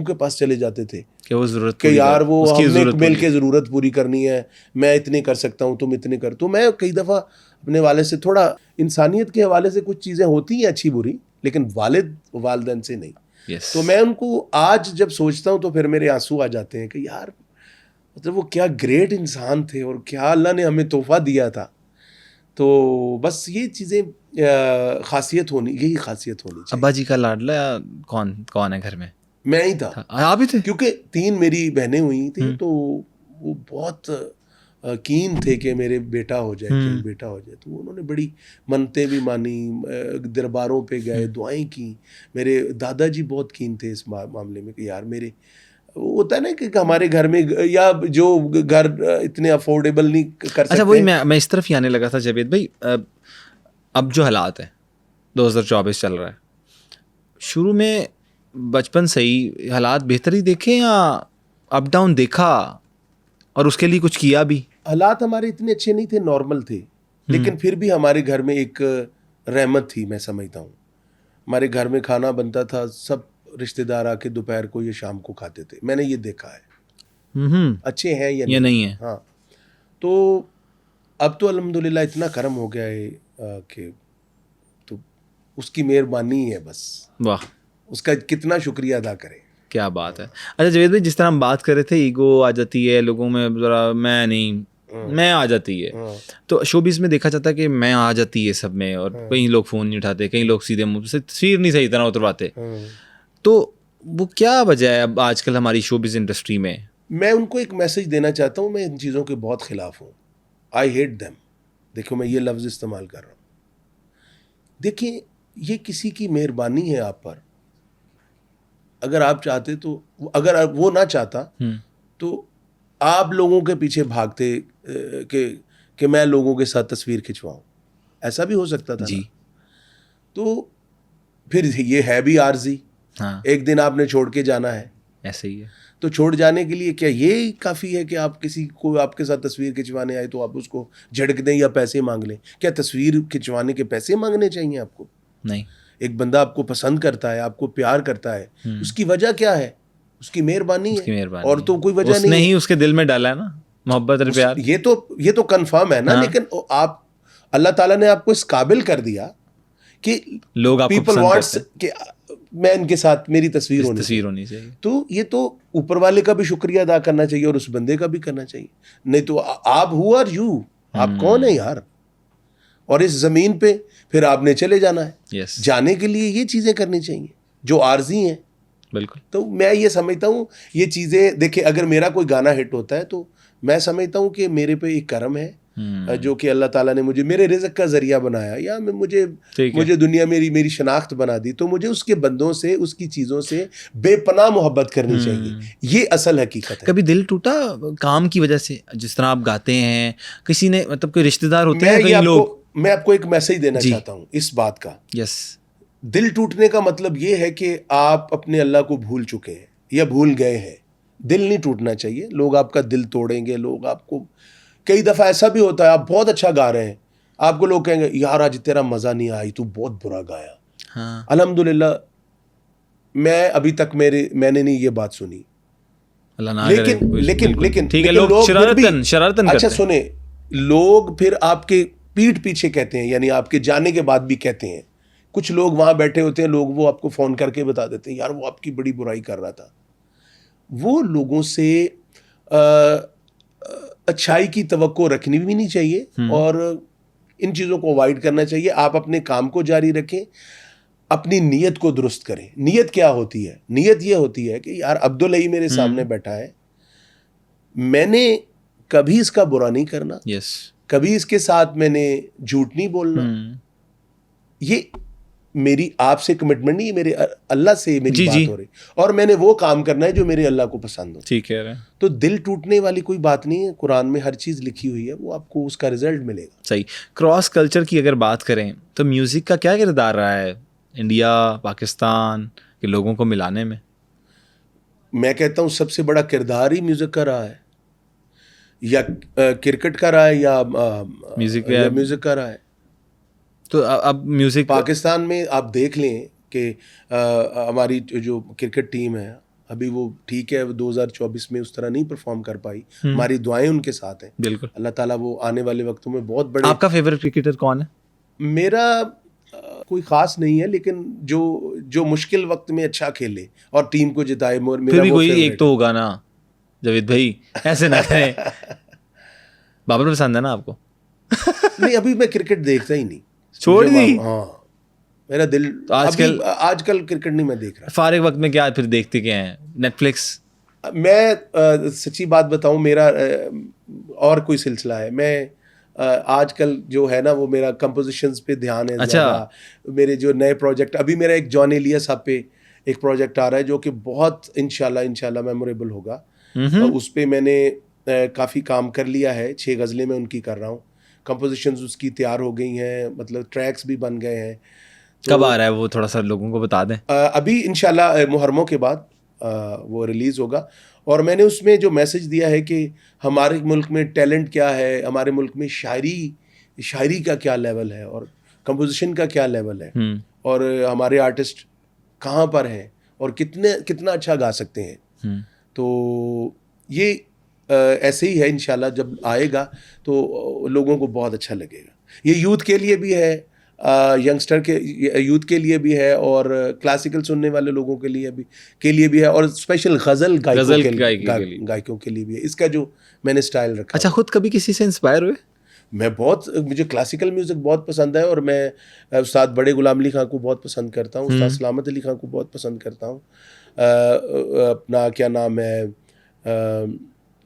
Speaker 2: के पास चले जाते थे
Speaker 1: कि वो ज़रूरत
Speaker 2: कि यार वो हमने मिल के
Speaker 1: पूरी।
Speaker 2: ज़रूरत पूरी करनी है, मैं इतने कर सकता हूँ, तुम इतने कर। तो मैं कई दफ़ा अपने वालिद से थोड़ा इंसानियत के हवाले से कुछ चीज़ें होती हैं अच्छी बुरी, लेकिन वालिदैन से नहीं।
Speaker 1: Yes.
Speaker 2: तो मैं उनको आज जब सोचता हूँ तो फिर मेरे आंसू आ जाते हैं कि यार मतलब वो क्या ग्रेट इंसान थे और क्या अल्लाह ने हमें तोहफा दिया था। तो बस ये चीज़ें यही खासियत होनी चाहिए।
Speaker 1: अब्बा जी का लाडला कौन है घर में?
Speaker 2: मैं ही था।
Speaker 1: आप ही थे?
Speaker 2: क्योंकि 3 मेरी बहनें हुई थी, तो वो बहुत कीन थे कि मेरे बेटा हो जाए, तो उन्होंने बड़ी मन्नतें भी मानी, दरबारों पे गए, दुआएं की। मेरे दादाजी बहुत कीन थे इस मामले में कि यार मेरे, होता है ना कि हमारे घर में या जो घर इतने अफोर्डेबल नहीं कर सकते।
Speaker 1: अच्छा, वही मैं इस तरफ ही आने लगा था जावेद भाई। अब जो हालात है, 2024 चल रहा है, शुरू में बचपन से ही हालात बेहतर ही देखे या अप डाउन देखा और उसके लिए कुछ किया भी?
Speaker 2: हालात हमारे इतने अच्छे नहीं थे, नॉर्मल थे, लेकिन फिर भी हमारे घर में एक रहमत थी, मैं समझता हूँ। हमारे घर में खाना बनता था, सब रिश्तेदार आके दोपहर को या शाम को खाते थे। मैंने ये देखा है। अच्छे हैं या
Speaker 1: नहीं है?
Speaker 2: हाँ। तो अब तो अल्हम्दुलिल्लाह इतना करम हो गया है कि तो उसकी मेहरबानी है बस।
Speaker 1: वाह,
Speaker 2: उसका कितना शुक्रिया अदा करें।
Speaker 1: क्या बात है। अच्छा जावेद भाई, जिस तरह हम बात कर रहे थे, ईगो आ जाती है लोगों में, ज़रा मैं आ जाती है, तो शोबिज़ में देखा जाता है कि मैं आ जाती है सब में, और कई लोग फ़ोन नहीं उठाते, कई लोग सीधे मुंह से तस्वीर नहीं सही तरह उतरवाते। तो वो क्या वजह है अब आजकल हमारी शोबिज़ इंडस्ट्री में?
Speaker 2: मैं उनको एक मैसेज देना चाहता हूँ, मैं इन चीज़ों के बहुत ख़िलाफ़ हूँ। I hate them. देखो, मैं ये लफ्ज़ इस्तेमाल कर रहा हूँ। देखिए, ये किसी की मेहरबानी है आप पर। अगर आप चाहते तो, अगर वो ना चाहता तो आप लोगों के पीछे भागते कि मैं लोगों के साथ तस्वीर खिंचवाऊं। ऐसा भी हो सकता था
Speaker 1: जी।
Speaker 2: ना? तो फिर ये है भी आर्जी।
Speaker 1: हाँ,
Speaker 2: एक दिन आपने छोड़ के जाना है,
Speaker 1: ऐसे ही है।
Speaker 2: तो छोड़ जाने के लिए क्या ये काफ़ी है कि आप किसी को आपके साथ तस्वीर खिंचवाने आए तो आप उसको झड़क दें या पैसे मांग लें? क्या तस्वीर खिंचवाने के पैसे मांगने चाहिए आपको?
Speaker 1: नहीं।
Speaker 2: एक बंदा आपको पसंद करता है, आपको प्यार करता है, उसकी वजह क्या है? उसकी मेहरबानी है, और तो कोई वजह नहीं है।
Speaker 1: उसने ही उसके दिल में डाला है ना मोहब्बत और प्यार।
Speaker 2: ये तो कंफर्म है ना।
Speaker 1: हाँ।
Speaker 2: लेकिन आप, अल्लाह ताला ने आपको इस काबिल कर दिया कि
Speaker 1: लोग आपको
Speaker 2: पीपल
Speaker 1: पसंद
Speaker 2: वांट्स
Speaker 1: करते हैं,
Speaker 2: कि मैं इनके साथ मेरी तस्वीर होनी
Speaker 1: चाहिए।
Speaker 2: तो ये तो ऊपर वाले का भी शुक्रिया अदा करना चाहिए और उस बंदे का भी करना चाहिए। नहीं तो आप हु आर यू, आप कौन है यार? और इस जमीन पे फिर आपने चले जाना है।
Speaker 1: Yes.
Speaker 2: जाने के लिए ये चीजें करनी चाहिए जो आर्जी हैं।
Speaker 1: बिल्कुल।
Speaker 2: तो मैं ये समझता हूँ ये चीज़ें, देखिए अगर मेरा कोई गाना हिट होता है तो मैं समझता हूँ कि मेरे पे एक करम है जो कि अल्लाह ताला ने मुझे मेरे रिज़्क़ का ज़रिया बनाया, या मुझे दुनिया मेरी शनाख्त बना दी, तो मुझे उसके बंदों से, उसकी चीज़ों से बेपनाह मोहब्बत करनी चाहिए। ये असल हकीकत है।
Speaker 1: कभी दिल टूटा काम की वजह से, जिस तरह आप गाते हैं, किसी ने मतलब कोई रिश्तेदार होते हैं कई लोग?
Speaker 2: मैं आपको एक मैसेज देना चाहता हूँ इस बात का।
Speaker 1: यस।
Speaker 2: दिल टूटने का मतलब ये है कि आप अपने अल्लाह को भूल चुके हैं या भूल गए हैं। दिल नहीं टूटना चाहिए। लोग आपका दिल तोड़ेंगे, लोग आपको, कई दफ़ा ऐसा भी होता है आप बहुत अच्छा गा रहे हैं, आपको लोग कहेंगे यार आज तेरा मज़ा नहीं आया, तू बहुत बुरा गाया।
Speaker 1: हाँ।
Speaker 2: अल्हम्दुलिल्लाह मैं अभी तक मैंने नहीं ये बात सुनी। लेकिन
Speaker 1: ठीक है, लोग शरारतन
Speaker 2: अच्छा सुने, लोग फिर आपके पीठ पीछे कहते हैं, यानी आपके जाने के बाद भी कहते हैं। कुछ लोग वहाँ बैठे होते हैं, लोग वो आपको फ़ोन करके बता देते हैं यार वो आपकी बड़ी बुराई कर रहा था। वो लोगों से अच्छाई की तवक्को रखनी भी नहीं चाहिए और इन चीज़ों को अवॉइड करना चाहिए। आप अपने काम को जारी रखें, अपनी नीयत को दुरुस्त करें। नीयत क्या होती है? नीयत ये होती है कि यार अब्दुल ही मेरे सामने बैठा है, मैंने कभी इसका बुरा नहीं करना, कभी इसके साथ मैंने झूठ नहीं बोलना। ये मेरी आपसे कमिटमेंट नहीं, मेरे अल्लाह से मेरी बात हो रही, और मैंने वो काम करना है जो मेरे अल्लाह को पसंद हो।
Speaker 1: ठीक है।
Speaker 2: तो दिल टूटने वाली कोई बात नहीं है। कुरान में हर चीज़ लिखी हुई है, वो आपको उसका रिजल्ट मिलेगा।
Speaker 1: सही। क्रॉस कल्चर की अगर बात करें तो म्यूज़िक का क्या किरदार रहा है? इंडिया, पाकिस्तान, कि लोगों को मिलाने में?
Speaker 2: मैं कहता हूँ सबसे बड़ा किरदार ही म्यूजिक का रहा है, या क्रिकेट का रहा है, या म्यूजिक का रहा है।
Speaker 1: तो अब म्यूजिक
Speaker 2: पाकिस्तान में आप देख लें कि हमारी जो क्रिकेट टीम है अभी वो ठीक है, 2024 में उस तरह नहीं परफॉर्म कर पाई। हमारी दुआएं उनके साथ हैं,
Speaker 1: बिल्कुल।
Speaker 2: अल्लाह ताला वो आने वाले वक्तों में बहुत बड़े।
Speaker 1: आपका फेवरेट क्रिकेटर कौन है?
Speaker 2: मेरा कोई खास नहीं है, लेकिन जो मुश्किल वक्त में अच्छा खेले और टीम को जिताए, मेरा
Speaker 1: फिर भी
Speaker 2: वो
Speaker 1: कोई
Speaker 2: फेवरेट
Speaker 1: एक तो होगा ना, जावेद भाई ऐसे ना करें। बाबर पसंद है ना आपको?
Speaker 2: नहीं, अभी मैं क्रिकेट देखता ही नहीं,
Speaker 1: छोड़ दी?
Speaker 2: हाँ, मेरा दिल
Speaker 1: तो
Speaker 2: आजकल क्रिकेट नहीं मैं देख रहा।
Speaker 1: फारिग वक्त में क्या फिर देखते क्या हैं? नेटफ्लिक्स?
Speaker 2: मैं सच्ची बात बताऊं, मेरा और कोई सिलसिला है। मैं आजकल जो है ना वो मेरा कंपोजिशंस पे ध्यान है।
Speaker 1: अच्छा।
Speaker 2: मेरे जो नए प्रोजेक्ट, अभी मेरा एक जॉन एलिया साहब पे एक प्रोजेक्ट आ रहा है जो कि बहुत इंशाल्लाह मेमोरेबल होगा। उस पे मैंने काफ़ी काम कर लिया है, 6 गज़लें मैं उनकी कर रहा हूँ, कंपोजिशंस उसकी तैयार हो गई हैं, मतलब ट्रैक्स भी बन गए हैं।
Speaker 1: कब आ रहा है वो, थोड़ा सा लोगों को बता दें।
Speaker 2: अभी इंशाल्लाह मुहर्रमों के बाद वो रिलीज़ होगा। और मैंने उसमें जो मैसेज दिया है कि हमारे मुल्क में टैलेंट क्या है, हमारे मुल्क में शायरी का क्या लेवल है और कंपोजिशन का क्या लेवल है, और हमारे आर्टिस्ट कहाँ पर हैं और कितना अच्छा गा सकते हैं। तो ये ऐसे ही है, इंशाल्लाह जब आएगा तो लोगों को बहुत अच्छा लगेगा। ये यूथ के लिए भी है, यंगस्टर के यूथ के लिए भी है, और क्लासिकल सुनने वाले लोगों के लिए भी है, और स्पेशल गज़ल गायकों के लिए भी है। इसका जो मैंने स्टाइल रखा।
Speaker 1: अच्छा, खुद कभी किसी से इंस्पायर हुए?
Speaker 2: मुझे क्लासिकल म्यूज़िक बहुत पसंद है, और मैं उस्ताद बड़े गुलाम अली खां को बहुत पसंद करता हूँ, उस्ताद सलामत अली खां को बहुत पसंद करता हूँ। अपना क्या नाम है,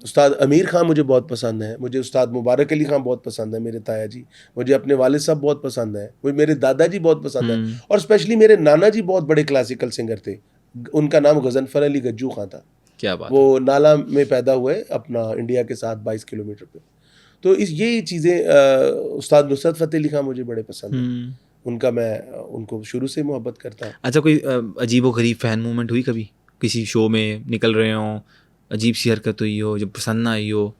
Speaker 2: उस्ताद अमीर खां मुझे बहुत पसंद है, मुझे उस्ताद मुबारक अली खां बहुत पसंद है, मेरे ताया जी, मुझे अपने वालिद साहब बहुत पसंद है, मुझे मेरे दादाजी बहुत पसंद है, और स्पेशली मेरे नाना जी बहुत बड़े क्लासिकल सिंगर थे। उनका नाम गजनफर अली गज्जू खां था।
Speaker 1: क्या बात
Speaker 2: वो नाला में पैदा हुए, अपना इंडिया के साथ 22 किलोमीटर पे। तो ये चीज़ें, उस्ताद नुसरत फ़तेह अली खां मुझे बड़े पसंद हैं, उनको शुरू से मोहब्बत करता हूँ।
Speaker 1: अच्छा, कोई अजीबो गरीब फ़ैन मूवमेंट हुई कभी? किसी शो में निकल रहे हों, अजीब सी हरकत हुई हो जो पसंद ना आई हो?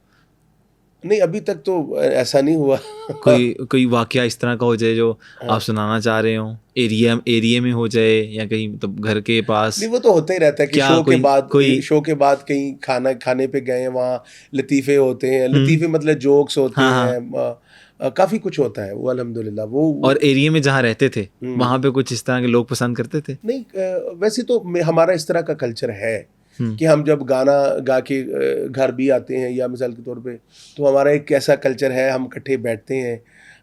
Speaker 2: नहीं, अभी तक तो ऐसा नहीं हुआ।
Speaker 1: कोई वाकया इस तरह का हो जाए जो आप सुनाना चाह रहे हो, एरिया में हो जाए, या कहीं मतलब घर के पास?
Speaker 2: नहीं, वो तो होता ही रहता है कि शो के बाद कहीं खाने पे गए, वहाँ लतीफ़े होते हैं, लतीफ़े मतलब जोक्स होते हैं, काफ़ी कुछ होता है वो, अल्हम्दुलिल्लाह। वो
Speaker 1: और एरिया में जहाँ रहते थे वहाँ पे कुछ इस तरह के लोग पसंद करते थे?
Speaker 2: नहीं, वैसे तो हमारा इस तरह का कल्चर है कि हम जब गाना गा के घर भी आते हैं, या मिसाल के तौर पे, तो हमारा एक ऐसा कल्चर है, हम इकट्ठे बैठते हैं,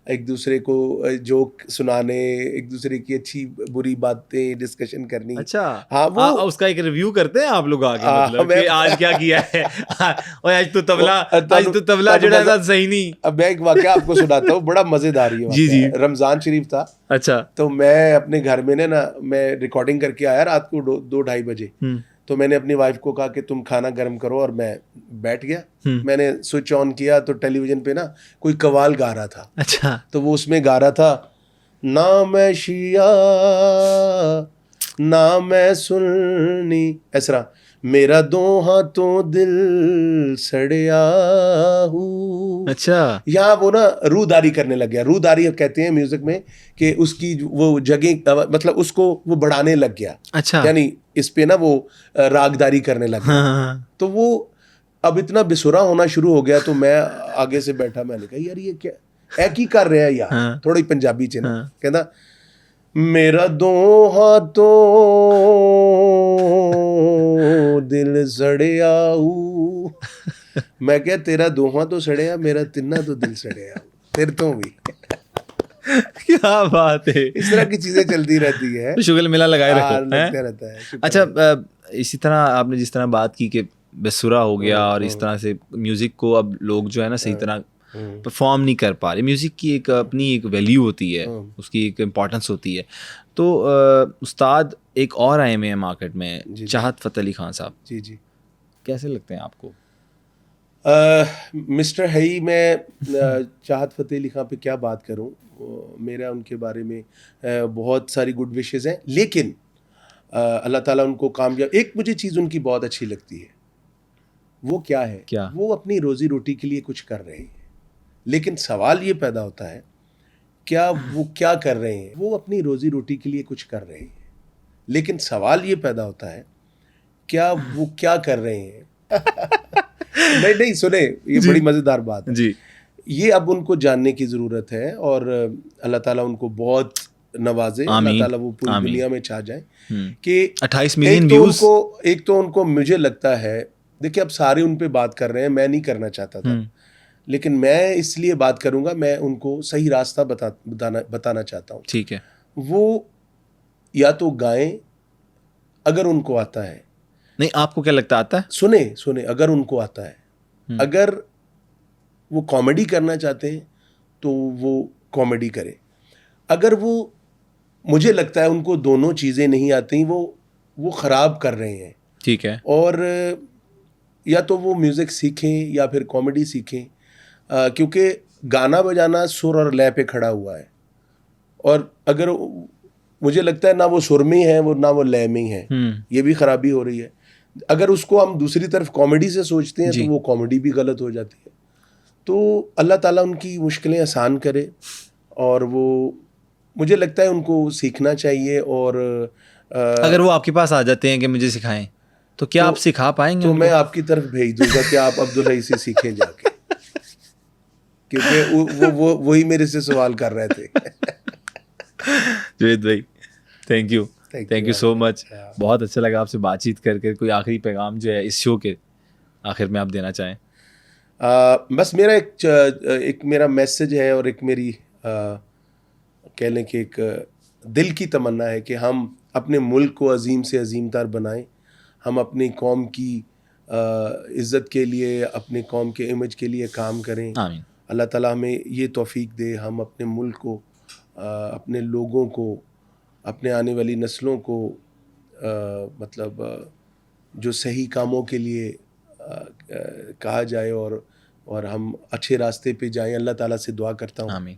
Speaker 2: एक दूसरे को जोक सुनाने, एक दूसरे की अच्छी बुरी बातें डिस्कशन करनी।
Speaker 1: अच्छा,
Speaker 2: हाँ, वो
Speaker 1: उसका एक रिव्यू करते हैं आप लोग आगे, मतलब कि आज क्या किया है। और आज तो तबला जड़ा सही नहीं।
Speaker 2: अब मैं एक वाकया आपको सुनाता हूँ, बड़ा मजेदार ये वाकया है। रमजान शरीफ था।
Speaker 1: अच्छा।
Speaker 2: तो मैं अपने घर में ना मैं रिकॉर्डिंग करके आया रात को 2-2:30 बजे। तो मैंने अपनी वाइफ को कहा कि तुम खाना गर्म करो, और मैं बैठ गया। मैंने स्विच ऑन किया तो टेलीविजन पे ना कोई कवाल गा रहा था।
Speaker 1: अच्छा।
Speaker 2: तो वो उसमें गा रहा था, ना मैं शिया ना मैं सुन्नी, ऐसा मेरा दो हाथों दिल सड़िया हूँ।
Speaker 1: अच्छा।
Speaker 2: यहाँ वो ना रूदारी करने लग गया। रूदारी कहते हैं म्यूजिक में कि उसकी वो जगह, मतलब उसको वो बढ़ाने लग गया।
Speaker 1: अच्छा।
Speaker 2: यानी इस पे ना वो रागदारी करने लग गया। हाँ। तो वो अब इतना बेसुरा होना शुरू हो गया। तो मैं आगे से बैठा, मैंने कहा यार ये क्या की कर रहे हैं यार। हाँ। थोड़ी पंजाबी च ना। हाँ। कहता मेरा दो हाथों दिल सड़िया हूँ। मैं क्या तेरा दोहा तो सड़िया, मेरा तिन्ना तो दिल सड़िया फिर तो भी।
Speaker 1: क्या बात है।
Speaker 2: इस तरह की चीजें चलती रहती है,
Speaker 1: शुगल मिला लगाए रखो,
Speaker 2: लगता रहता है।
Speaker 1: अच्छा, इसी तरह आपने जिस तरह बात की कि बेसुरा हो गया, और इस तरह से म्यूजिक को अब लोग जो है ना सही तरह परफॉर्म नहीं कर पा रहे। म्यूजिक की एक अपनी एक वैल्यू होती है, उसकी एक इम्पोर्टेंस होती है। तो उस्ताद एक और आए हुए हैं मार्केट में, चाहत फ़तेह अली खान साहब।
Speaker 2: जी जी,
Speaker 1: कैसे लगते हैं आपको?
Speaker 2: मिस्टर है ही। मैं चाहत फ़तेह अली खान पे क्या बात करूं, मेरा उनके बारे में बहुत सारी गुड विशेस हैं, लेकिन अल्लाह ताला उनको कामयाब। एक मुझे चीज़ उनकी बहुत अच्छी लगती है, वो क्या है?
Speaker 1: क्या?
Speaker 2: वो अपनी रोजी रोटी के लिए कुछ कर रहे हैं, लेकिन सवाल ये पैदा होता है, क्या वो क्या कर रहे हैं? वो अपनी रोजी रोटी के लिए कुछ कर रहे हैं, लेकिन सवाल ये पैदा होता है, क्या वो क्या कर रहे हैं? नहीं नहीं, सुने, ये बड़ी मज़ेदार बात है
Speaker 1: जी।
Speaker 2: ये अब उनको जानने की ज़रूरत है, और अल्लाह ताला उनको बहुत नवाजे, अल्लाह ताला वो पूरी दुनिया में छा जाए कि
Speaker 1: 28 मिलियन व्यूज।
Speaker 2: एक तो उनको मुझे लगता है, देखिए अब सारे उन पे बात कर रहे हैं, मैं नहीं करना चाहता था, लेकिन मैं इसलिए बात करूंगा, मैं उनको सही रास्ता बताना चाहता हूँ।
Speaker 1: ठीक है।
Speaker 2: वो या तो गाएं अगर उनको आता है।
Speaker 1: नहीं, आपको क्या लगता आता है?
Speaker 2: सुने, अगर उनको आता है, अगर वो कॉमेडी करना चाहते हैं तो वो कॉमेडी करें। अगर वो, मुझे लगता है उनको दोनों चीज़ें नहीं आती, वो ख़राब कर रहे हैं।
Speaker 1: ठीक है।
Speaker 2: और या तो वो म्यूज़िक सीखें या फिर कॉमेडी सीखें, क्योंकि गाना बजाना सुर और लय पे खड़ा हुआ है, और अगर मुझे लगता है ना वो सुर में है, वो ना वो लय में है, ये भी ख़राबी हो रही है। अगर उसको हम दूसरी तरफ कॉमेडी से सोचते हैं तो वो कॉमेडी भी गलत हो जाती है। तो अल्लाह ताला उनकी मुश्किलें आसान करे, और वो, मुझे लगता है उनको सीखना चाहिए। और
Speaker 1: अगर वो आपके पास आ जाते हैं कि मुझे सिखाएं, तो क्या आप सिखा पाएंगे?
Speaker 2: तो मैं आपकी तरफ भेज दूंगा कि आप अब्दुल रईस से सीखें जाके, क्योंकि वो वही मेरे से सवाल कर रहे थे।
Speaker 1: जावेद भाई, थैंक यू सो मच। बहुत अच्छा लगा आपसे बातचीत करके। कोई आखिरी पैगाम जो है इस शो के आखिर में आप देना चाहें?
Speaker 2: बस मेरा एक मेरा मैसेज है, और एक मेरी कह लें कि एक दिल की तमन्ना है कि हम अपने मुल्क को अजीम से अजीमतर बनाएं। हम अपनी कौम की इज़्ज़त के लिए, अपने कौम के इमेज के लिए काम करें।
Speaker 1: आमीन।
Speaker 2: अल्लाह ताला हमें ये तौफीक दे, हम अपने मुल्क को, अपने लोगों को, अपने आने वाली नस्लों को मतलब जो सही कामों के लिए कहा जाए, और हम अच्छे रास्ते पे जाएं। अल्लाह ताला से दुआ करता हूँ,
Speaker 1: आमीन।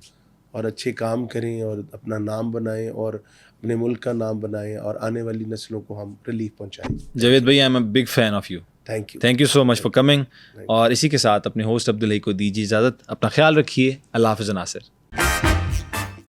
Speaker 2: और अच्छे काम करें, और अपना नाम बनाएं, और अपने मुल्क का नाम बनाएं, और आने वाली नस्लों को हम रिलीफ पहुँचाएं।
Speaker 1: जावेद भाई, I am a big fan of you.
Speaker 2: Thank you
Speaker 1: so much for coming. और इसी के साथ अपने होस्ट अब्दुल हई को दीजिए इजाज़त। अपना ख्याल रखिए। अल्लाह हाफ़िज़ नासिर।